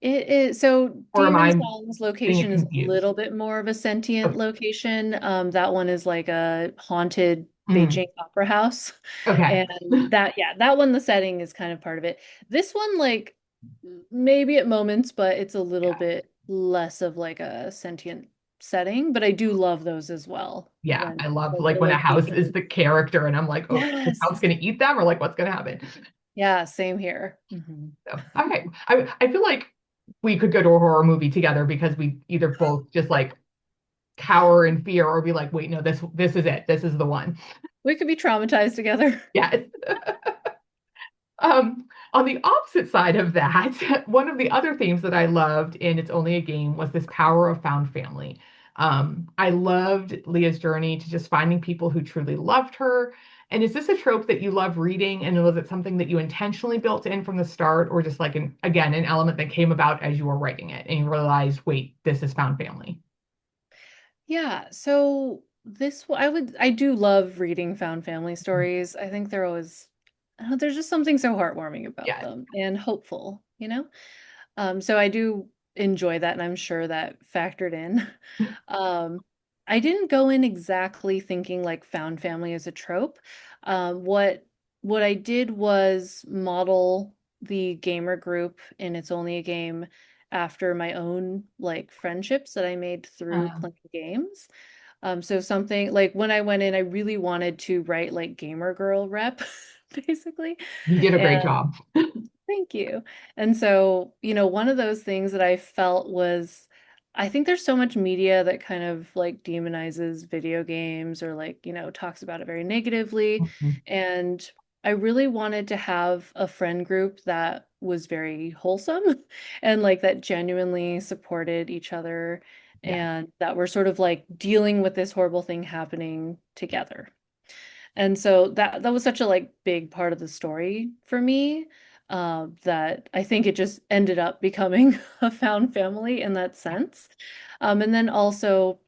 It is so Or am Demon I Song's getting it location is a confused? little bit more of a sentient Okay. location. That one is like a haunted Mm, Beijing opera house. okay. And that, yeah, that one, the setting is kind of part of it. This one, like maybe at moments, but it's a little Yeah. bit less of like a sentient setting. But I do love those as well Yeah. I love when like they're when a like house is taken. the character and I'm like, oh, is this house Yes. gonna eat them or like what's gonna happen? Yeah, same here. Mhm. So, okay. I feel like we could go to a horror movie together because we either both just like cower in fear or be like, wait, no, this is it. This is the one. We could be traumatized together. Yes. On the opposite side of that, one of the other themes that I loved in It's Only a Game was this power of found family. I loved Leah's journey to just finding people who truly loved her. And is this a trope that you love reading? And was it something that you intentionally built in from the start, or just like again, an element that came about as you were writing it and you realized, wait, this is found family? Yeah, so I do love reading found family stories. I think they're always there's just something so heartwarming about Yeah, them and hopeful, you know? So I do enjoy that and I'm sure that factored in. Um, I didn't go in exactly thinking like found family as a trope. What I did was model the gamer group in It's Only a Game after my own like friendships that I made through uh, playing games. So something like when I went in, I really wanted to write like gamer girl rep, basically. you did a And great job. thank you. And so, one of those things that I felt was I think there's so much media that kind of like demonizes video games or like, talks about it very negatively. Mhm. And I really wanted to have a friend group that was very wholesome and like that genuinely supported each other Yeah. and that were sort of like dealing with this horrible thing happening together. And so that was such a like big part of the story for me, that I think it just ended up becoming a found family in that sense. And then also,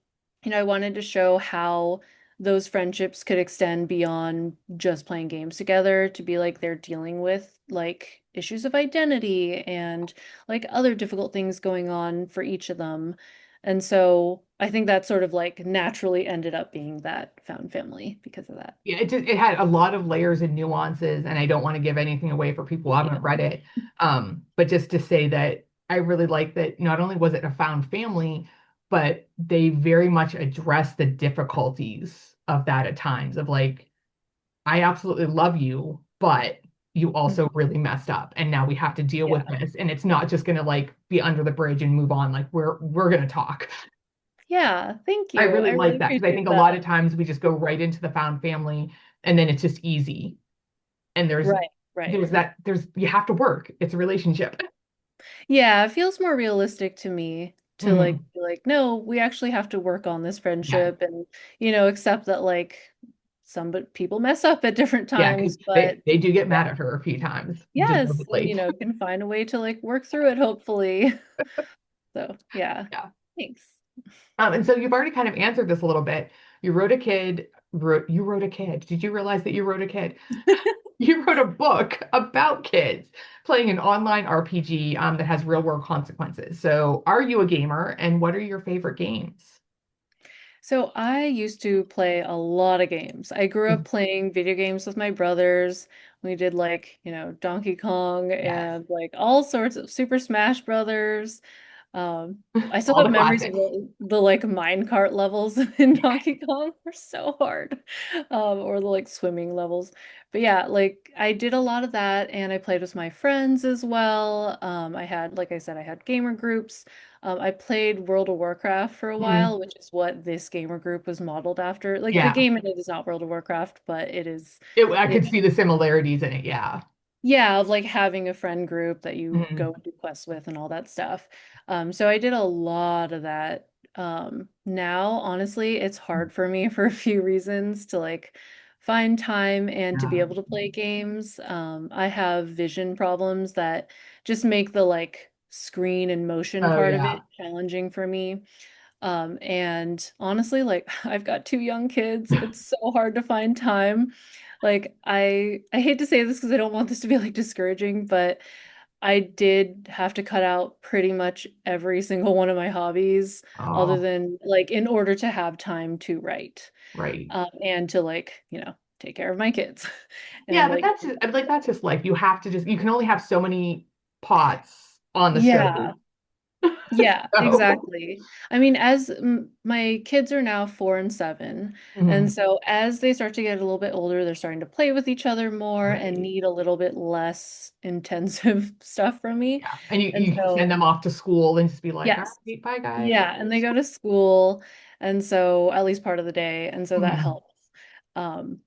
I wanted to show how those friendships could extend beyond just playing games together to be like they're dealing with like issues of identity and like other difficult things going on for each of them. And so I think that sort of like naturally ended up being that found family because of that. Yeah, it had a lot of layers and nuances, and I don't want to give anything away for people who haven't Yeah. read it. But just to say that I really like that not only was it a found family, but they very much addressed the difficulties of that at times of like, I absolutely love you, but you also Mhm. really messed up, and now we have to deal with Yeah. this, and it's not just gonna like be under the bridge and move on. Like we're gonna talk. Yeah, thank I you. really I really like that because I think appreciate a that. lot of times we just go right into the found family and then it's just easy. And Right, right. there's you have to work. It's a relationship. Yeah, it feels more realistic to me to like Mhm. be like, no, we actually have to work on this Yeah. friendship and, accept that like people mess up at different Yeah, because times, but they do get yeah, mad at her a few times, yes, and deservedly. can find a way to like work through it, hopefully. So yeah, Yeah. thanks. And so you've already kind of answered this a little bit. You wrote a kid. Did you realize that you wrote a kid? You wrote a book about kids playing an online RPG that has real world consequences. So, are you a gamer and what are your favorite games? So I used to play a lot of games. I grew up playing video games with my brothers. We did like, Donkey Kong Yes, and like all sorts of Super Smash Brothers. I still all have the memories of classics. the like minecart levels in Donkey Kong were so hard. Or the like swimming levels. But yeah, like I did a lot of that and I played with my friends as well. I had, like I said, I had gamer groups. I played World of Warcraft for a Mhm. while, which is what this gamer group was modeled after. Like the Yeah, game in it is not World of Warcraft, but I it could see the similarities in it. Yeah. Yeah, of like having a friend group that you go Mhm. and do quests with and all that stuff. So I did a lot of that. Now, honestly, it's hard for me for a few reasons to like find time and to be Yeah. able to play games. I have vision problems that just make the like screen and motion Oh part of yeah. it challenging for me. And honestly, like I've got two young kids. It's so hard to find time. Like I hate to say this because I don't want this to be like discouraging, but I did have to cut out pretty much every single one of my hobbies other Oh, than like in order to have time to write right. and to like, take care of my kids. Yeah, And but like, that's just life. You have to just you can only have so many pots on the stove. yeah. Yeah, So, exactly. I mean, as my kids are now 4 and 7, and mhm, so as they start to get a little bit older, they're starting to play with each other more and right. need a little bit less intensive stuff from me. Yeah. And And you can send them so, off to school and just be like, all yes, right, bye guys. yeah, and they go to school, and so at least part of the day, and so that Mhm. helps. Um,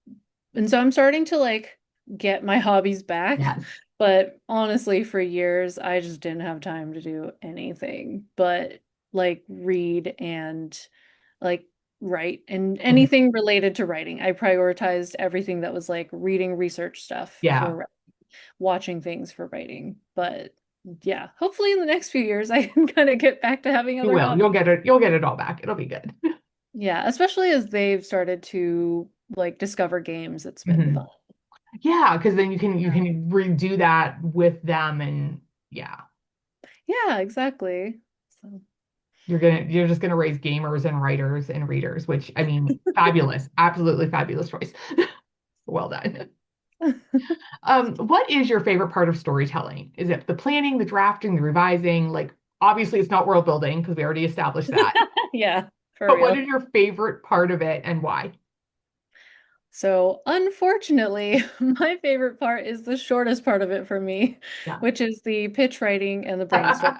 and so I'm starting to like get my hobbies back, Yes. but honestly, for years I just didn't have time to do anything but like read and like write and Mhm. anything related to writing. I prioritized everything that was like reading research stuff Yeah, for watching things for writing. But yeah, hopefully in the next few years I can kind of get back to having you other will. hobbies. You'll get it all back. It'll be good. Yeah, especially as they've started to like discover games. It's been Mhm. fun. Yeah, because then you Yeah. can redo that with them and yeah. Yeah, exactly. So You're just gonna raise gamers and writers and readers, which I mean, fabulous, absolutely fabulous choice. Well done. What is your favorite part of storytelling? Is it the planning, the drafting, the revising? Like, obviously, it's not world building because we already established that. yeah, for But what real. is your favorite part of it and why? So, unfortunately, my favorite part is the shortest part of it for me, Yeah. which is the pitch writing and the brainstorm.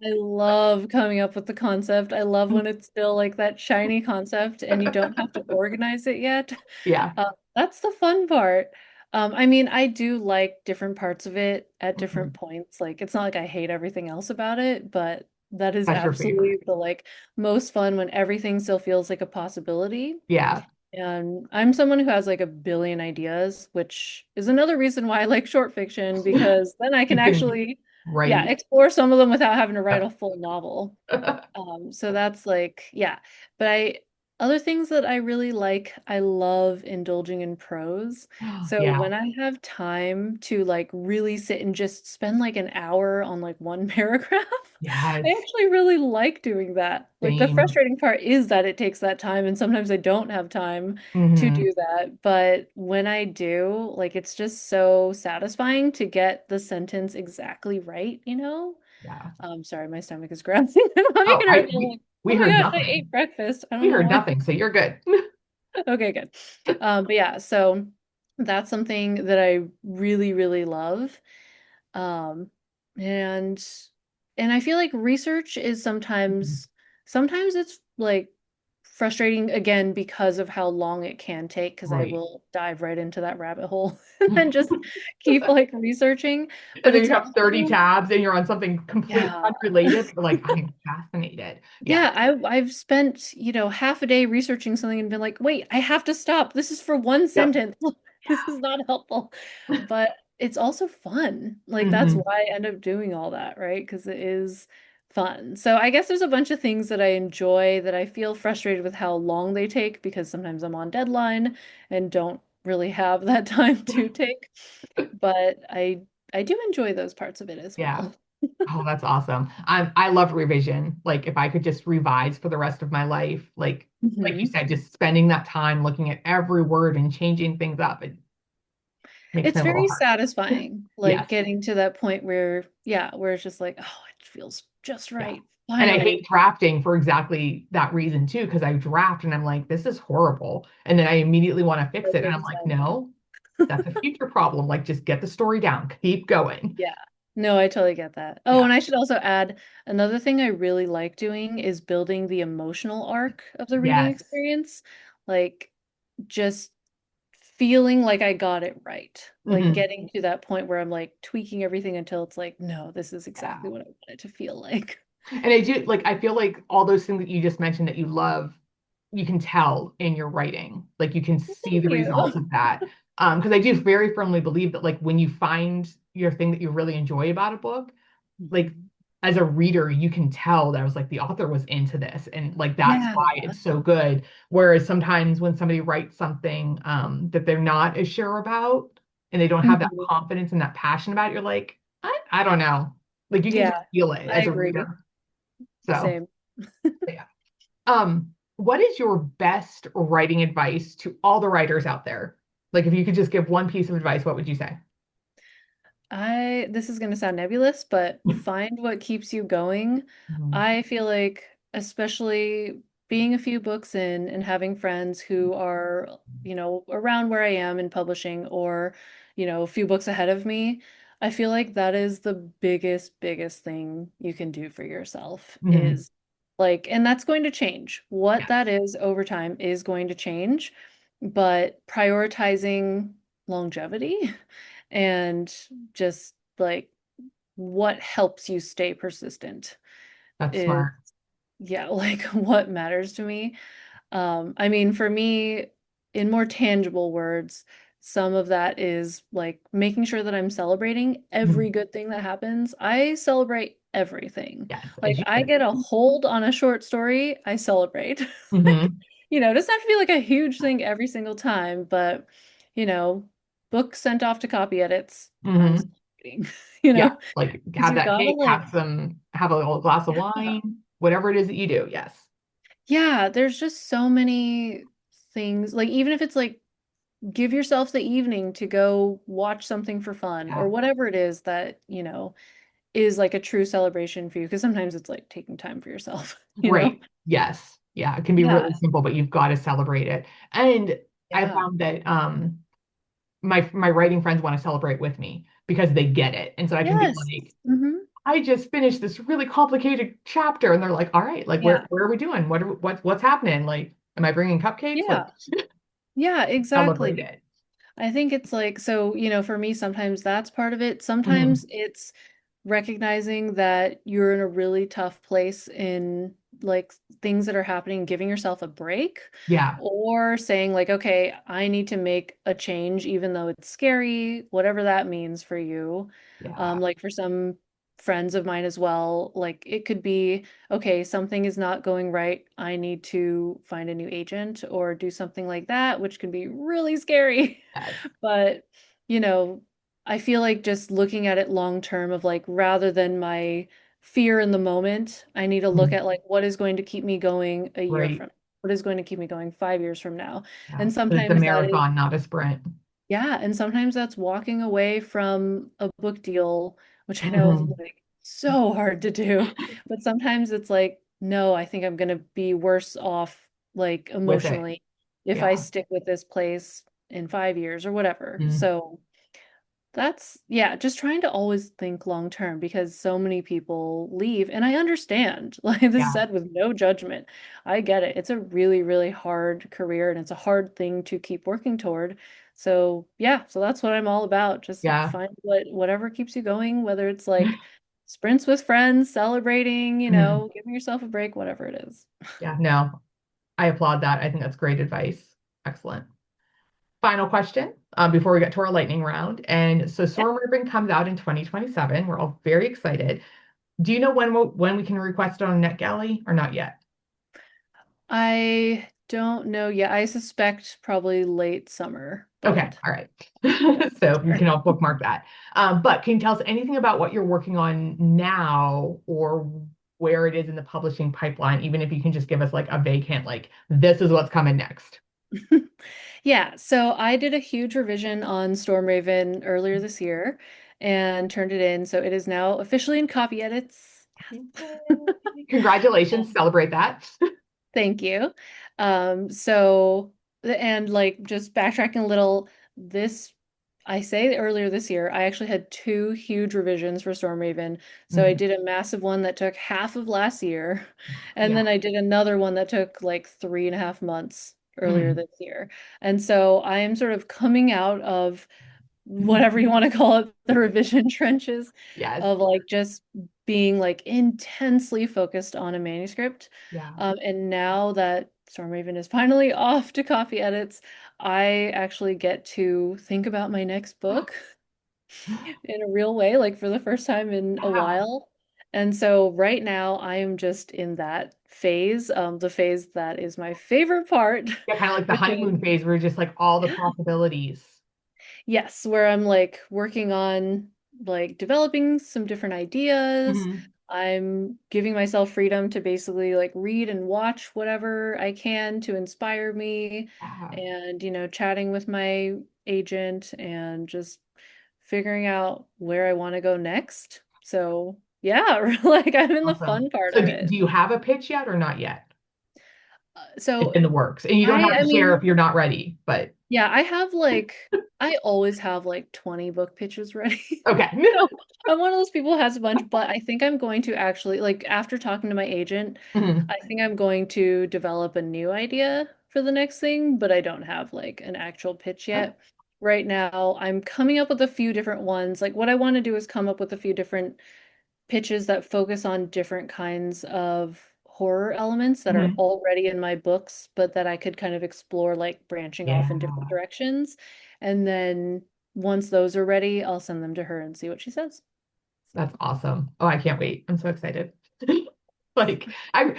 I love coming up with the concept. I love when it's still like that shiny concept and you don't have to organize it yet. Yeah. That's the fun part. I mean, I do like different parts of it at different Mhm. points. Like, it's not like I hate everything else about it, but that is That's your favorite. absolutely the like most fun when everything still feels like a possibility. Yeah. And I'm someone who has like a billion ideas, which is another reason why I like short fiction, because then I can You can actually, yeah, write. explore some of them without having to write Yep. a full novel. So that's like, yeah. But other things that I really like, I love indulging in prose. So Yeah. when I have time to like really sit and just spend like an hour on like one paragraph, I Yes. actually really like doing that. Like the Same. frustrating part is that it takes that time, and sometimes I don't have time to Hmm. do that. But when I do, like it's just so satisfying to get the sentence exactly right, you know? Yeah. Sorry, my stomach is growling. I'm having Oh, a hard time. Like, we oh my heard gosh, I nothing. ate breakfast. I We don't know heard why. nothing, so you're good. Okay, good. But yeah, so that's something that I really, really love. Um, and I feel like research is sometimes it's like frustrating again because of how long it can take because I Right. will dive right into that rabbit hole and then just keep like researching. And But then it's you have 30 also, tabs and you're on something completely yeah. unrelated. You're like, I am fascinated. Yeah. Yeah, I've spent, half a day researching something and been like, wait, I have to stop. This is for one Yep. sentence. This is not helpful. But it's also fun. Like that's Hmm. why I end up doing all that, right? Because it is fun. So I guess there's a bunch of things that I enjoy that I feel frustrated with how long they take because sometimes I'm on deadline and don't really have that time to take. But I do enjoy those parts of it as Yeah. well. Oh, that's awesome. I love revision. Like if I could just revise for the rest of my life, like you Mhm. said, just spending that time looking at every word and changing things up, it makes It's my little very heart. satisfying, like Yes. getting to that point where, yeah, where it's just like, oh, it feels just Yeah. right. And I hate Finally. drafting for exactly that reason too, because I draft and I'm like, this is horrible. And then I immediately want to fix it. And Totally I'm the like, same. no, that's a future problem. Like, just get the story down, keep going. Yeah. No, I totally get that. Oh, Yeah. and I should also add another thing I really like doing is building the emotional arc of the reading Yes. experience. Like just feeling like I got it right. Like Hmm. getting to that point where I'm like tweaking everything until it's like, no, this is Yeah. exactly what I want it to feel like. And I do like, I feel like all those things that you just mentioned that you love, you can tell in your writing. Like you can see Thank the results you. of that. Because I do very firmly believe that like when you find your thing that you really enjoy about a book, like Mhm. as a reader, you can tell that I was like the author was into this and like that's Yeah. why it's so good. Whereas sometimes when somebody writes something that they're not as sure about and they don't have that Mhm. confidence and that passion about it, you're like, I don't know. Like you can just Yeah, feel it I as a agree. reader. So Same. yeah. What is your best writing advice to all the writers out there? Like if you could just give one piece of advice, what would you say? This is going to sound nebulous, but find what keeps you going. Mhm. I feel like, especially being a few books in and having friends who are, around where I am in publishing or, a few books ahead of me, I feel like that is the biggest thing you can do for yourself Mhm. is like, and that's going to change. What Yes. that is over time is going to change, but prioritizing longevity and just like what helps you stay persistent That's is, smart. yeah, like what matters to me. I mean, for me, in more tangible words, some of that is like making sure that I'm celebrating every Mhm. good thing that happens. I celebrate everything. Yes, Like as you I should. get a hold on a short story, I celebrate. Hmm. It doesn't have to be like a huge thing every single time, but you know, book sent off to copy edits, I'm Hmm. celebrating, Yeah, like because have you that gotta cake, like, have a little glass of wine, whatever it is that you do. Yes. yeah, there's just so many things. Like even if it's like give yourself the evening to go watch something for fun or Yeah. whatever it is that, is like a true celebration for you. Because sometimes it's like taking time for yourself, you know? Right. Yes. Yeah. It can be Yeah. really simple, but you've got to celebrate it. And I Yeah. found that my writing friends want to celebrate with me because they get it. And so I can be Yes. like, Hmm. I just finished this really complicated chapter, and they're like, "All right, like Yeah. where are we doing? What's happening? Like, am I bringing cupcakes? Like, Yeah. Yeah, celebrate exactly. it." I think it's like, so, for me, sometimes that's part of it. Sometimes Hmm. it's recognizing that you're in a really tough place in like things that are happening, giving yourself a break, Yeah, or saying, like, okay, I need to make a change, even though it's scary, whatever that means for you. yeah, Like for some friends of mine as well, like it could be, okay, something is not going right. I need to find a new agent or do something like that, which can be really scary. yes. But, you know, I feel like just looking at it long term of like rather than my fear in the moment, I need to look Mhm. at like what is going to keep me going a year Right. from, what is going to keep me going 5 years from now. Yeah. And It's a sometimes that is, marathon, not a sprint. yeah, and sometimes that's walking away from a book deal, which I know is Hmm. like so hard to do. But sometimes it's like, no, I think I'm gonna be worse off like With it. emotionally if I Yeah. stick with this place in 5 years or whatever. Mm. So that's, yeah, just trying to always think long term because so many people leave. And I understand, like this is Yeah. said with no judgment. I get it. It's a really hard career and it's a hard thing to keep working toward. So, yeah, so that's what I'm all about. Just Yeah. find whatever keeps you going, whether it's like sprints with friends, celebrating, Mhm. giving yourself a break, whatever it is. Yeah. No, I applaud that. I think that's great advice. Excellent. Final question before we get to our lightning round. And so Yeah. Storm Ribbon comes out in 2027. We're all very excited. Do you know when we can request it on NetGalley or not yet? I don't know yet. I suspect probably late summer, Okay, but all right. yeah, So we sure. can all bookmark that. But can you tell us anything about what you're working on now or where it is in the publishing pipeline, even if you can just give us like a vague hint, like this is what's coming next? Yeah, so I did a huge revision on Storm Raven earlier this year and turned it in. So it is now officially in copy edits. Yes. Yay. Congratulations, celebrate that. Thank you. And like just backtracking a little, this, I say earlier this year, I actually had two huge revisions for Storm Raven. So I Mhm. did a massive one that took half of last year, and Yeah, then I did another one that took like 3.5 months. earlier Mhm. this year. And so I am sort of coming out of whatever you want to call it, the revision trenches Yes. of like just being like intensely focused on a manuscript. Yeah. And now that Stormraven is finally off to copy edits, I actually get to think about my next book in a real way, like for the first time in a Yeah. while. And so right now I am just in that phase, the phase that is my favorite part Yeah, kind of like the because honeymoon phase where just like all the possibilities. yes, where I'm like working on like developing some different ideas. Mhm. I'm giving myself freedom to basically like read and watch whatever I can to inspire me Yeah. and, chatting with my agent and just figuring out where I want to go next. So, yeah, like I'm in the Awesome. fun part So of do it. you have a pitch yet or not yet? It's So in the works. And you don't I have I to share mean, if you're not ready, but yeah, I always have like 20 book pitches ready. okay. So I'm one of those people who has a bunch, but I think I'm going to actually, like, after talking to my agent, Mhm. I think I'm going to develop a new idea for the next thing, but I don't have like an actual pitch Okay. yet. Right now, I'm coming up with a few different ones. Like, what I want to do is come up with a few different pitches that focus on different kinds of horror elements that are Mhm. already in my books, but that I could kind of explore like branching off in different Yeah. directions. And then once those are ready, I'll send them to her and see what she says. So, That's awesome. Oh, I can't wait. I'm so excited. Like I'm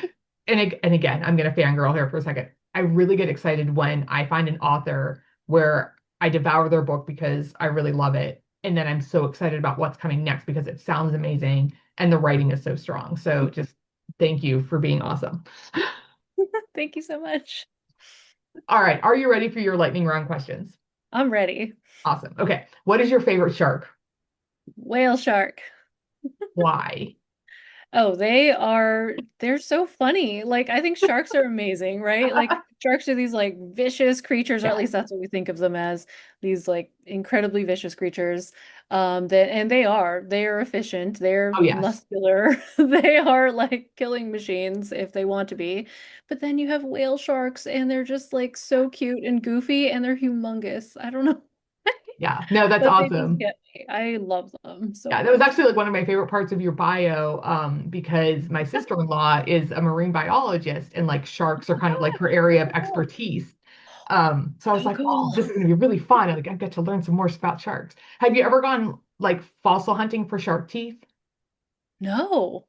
and again, I'm gonna fangirl here for a second. I really get excited when I find an author where I devour their book because I really love it. And then I'm so excited about what's coming next because it sounds amazing and the writing is so strong. So just thank you for being awesome. thank you so much. All right. Are you ready for your lightning round questions? I'm ready. Awesome. Okay. What is your favorite shark? Whale shark. Why? Oh, they're so funny. Like, I think sharks are amazing, right? Like, sharks are these like vicious creatures, or at Yeah. least that's what we think of them as, these like incredibly vicious creatures. And they are efficient, they're Oh, yes. muscular, they are like killing machines if they want to be. But then you have whale sharks, and they're just like so cute and goofy, and they're humongous. I don't know, Yeah. No, that's but they just awesome. get me. I love them so Yeah, that was much. actually like one of my favorite parts of your bio, because my sister-in-law is a marine biologist and like sharks are Oh kind of like my her area of God, so expertise. So I was cool. So like, oh, cool. this is gonna be really fun. I get to learn some more about sharks. Have you ever gone like fossil hunting for shark teeth? No.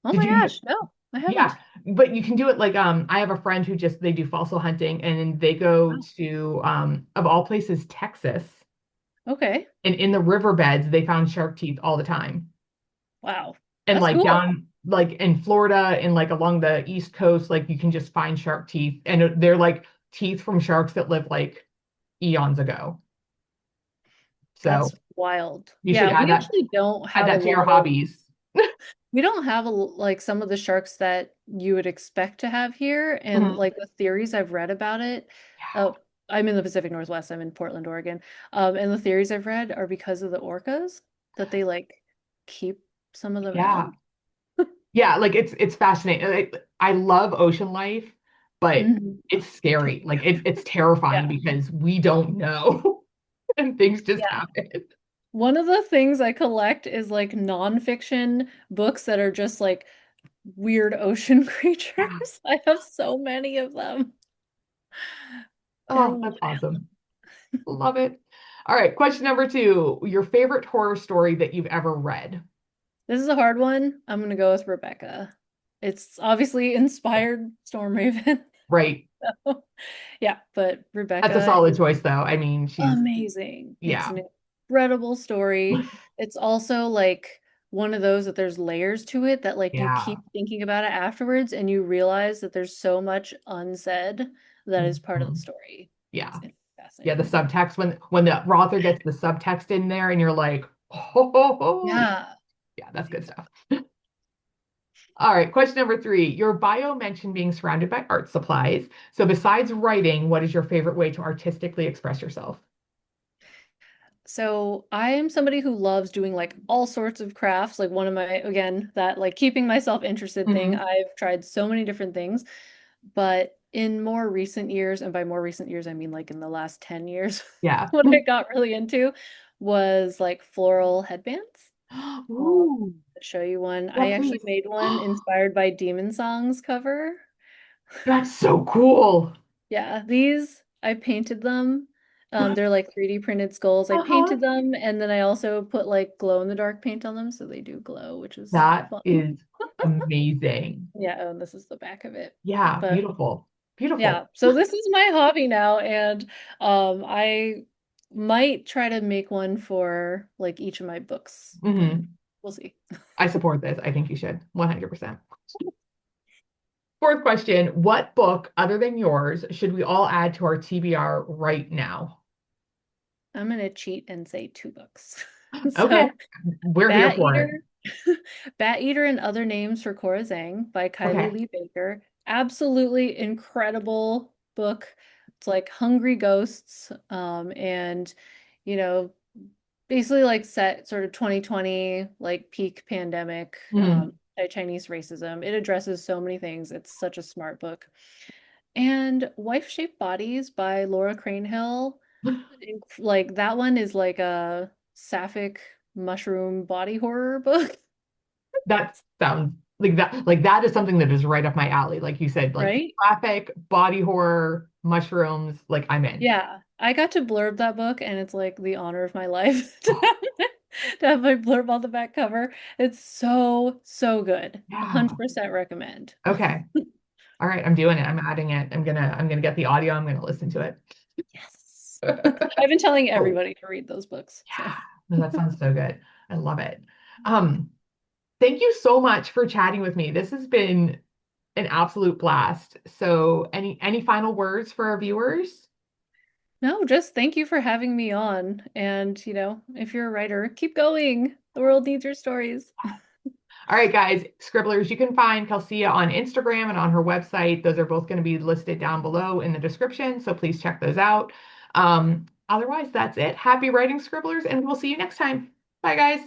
Oh Did my you? gosh, no, I Yeah, haven't. but you can do it like I have a friend who just they do fossil hunting and they go Wow. to of all places, Texas. Okay. And in the riverbeds, they found shark teeth all the time. Wow. And That's like cool. down like in Florida and like along the East Coast, like you can just find shark teeth. And they're like teeth from sharks that lived like eons ago. So That's wild. you should Yeah, we actually don't add have a that to your lot of hobbies. we don't have like some of the sharks that you would expect to have here, and Mhm. like the theories I've read about it. Yeah. Oh, I'm in the Pacific Northwest. I'm in Portland, Oregon. And the theories I've read are because of the orcas that they like keep some of them out. Yeah. Yeah, like it's fascinating. I love ocean life, but Mhm. it's scary. Like it's terrifying Yeah. because we don't know and things just Yeah. happen. One of the things I collect is like nonfiction books that are just like weird ocean Yeah. creatures. I have so many of them. They're Oh, wild. that's awesome. Love it. All right, question number two. Your favorite horror story that you've ever read? This is a hard one. I'm gonna go with Rebecca. It's obviously Yeah. inspired Stormraven. Right. So, yeah, but That's a Rebecca solid is choice though. I mean, she's amazing. It's yeah. an incredible story. It's also like one of those that there's layers to it that like you Yeah. keep thinking about it afterwards and you realize that there's so much unsaid that is part of the Mhm. story. Yeah. It's Yeah, the fascinating. subtext when the author gets the subtext in there and you're like, oh, Yeah. yeah, that's good stuff. All right, question number three. Your bio mentioned being surrounded by art supplies. So besides writing, what is your favorite way to artistically express yourself? So I am somebody who loves doing like all sorts of crafts. Like one of my, again, that like keeping myself interested thing. Mhm. I've tried so many different things, but in more recent years, and by more recent years, I mean like in the last 10 years, Yeah. what I got really into was like floral headbands. Um, Ooh, to show you one. yeah, I actually please. made one inspired by Demon Song's cover. That's so cool. Yeah, these I painted them. They're like 3D printed skulls. I Uh-huh. painted them and then I also put like glow in the dark paint on them so they do glow, which is That fun. is amazing. Yeah, oh, and this is the back of it. Yeah, But beautiful. Beautiful. yeah, so this is my hobby now, and I might try to make one for like each of my books, but Hmm. we'll see. I support this. I think you should. 100%. Fourth question, what book other than yours should we all add to our TBR right now? I'm gonna cheat and say two books. Okay, So we're here Bat for it. Eater, Bat Eater and Other Names for Cora Zhang by Kylie Okay. Lee Baker. Absolutely incredible book. It's like Hungry Ghosts, and you know, basically like set sort of 2020, like peak pandemic, Mhm. Chinese racism. It addresses so many things. It's such a smart book. And Wife-Shaped Bodies by Laura Cranehill, like that one is like a sapphic mushroom body horror book, That sounds like that is something that is right up my alley. Like you said, like right? traffic, body horror, mushrooms, like I'm in. Yeah, I got to blurb that book, and it's like the honor of my life to have my blurb on the back cover. It's so, so good. Yeah. 100% recommend. Okay. All right, I'm doing it. I'm adding it. I'm gonna get the audio. I'm gonna listen to it. Yes. I've been telling Oh, everybody to read those books, so. yeah. No, that sounds so good. I love it. Um, Thank you so much for chatting with me. This has been an absolute blast. So, any final words for our viewers? No, just thank you for having me on. And, if you're a writer, keep going. The world needs your stories. All right, guys, scribblers, you can find Kelsea on Instagram and on her website. Those are both going to be listed down below in the description, so please check those out. Otherwise, that's it. Happy writing, scribblers, and we'll see you next time. Bye, guys.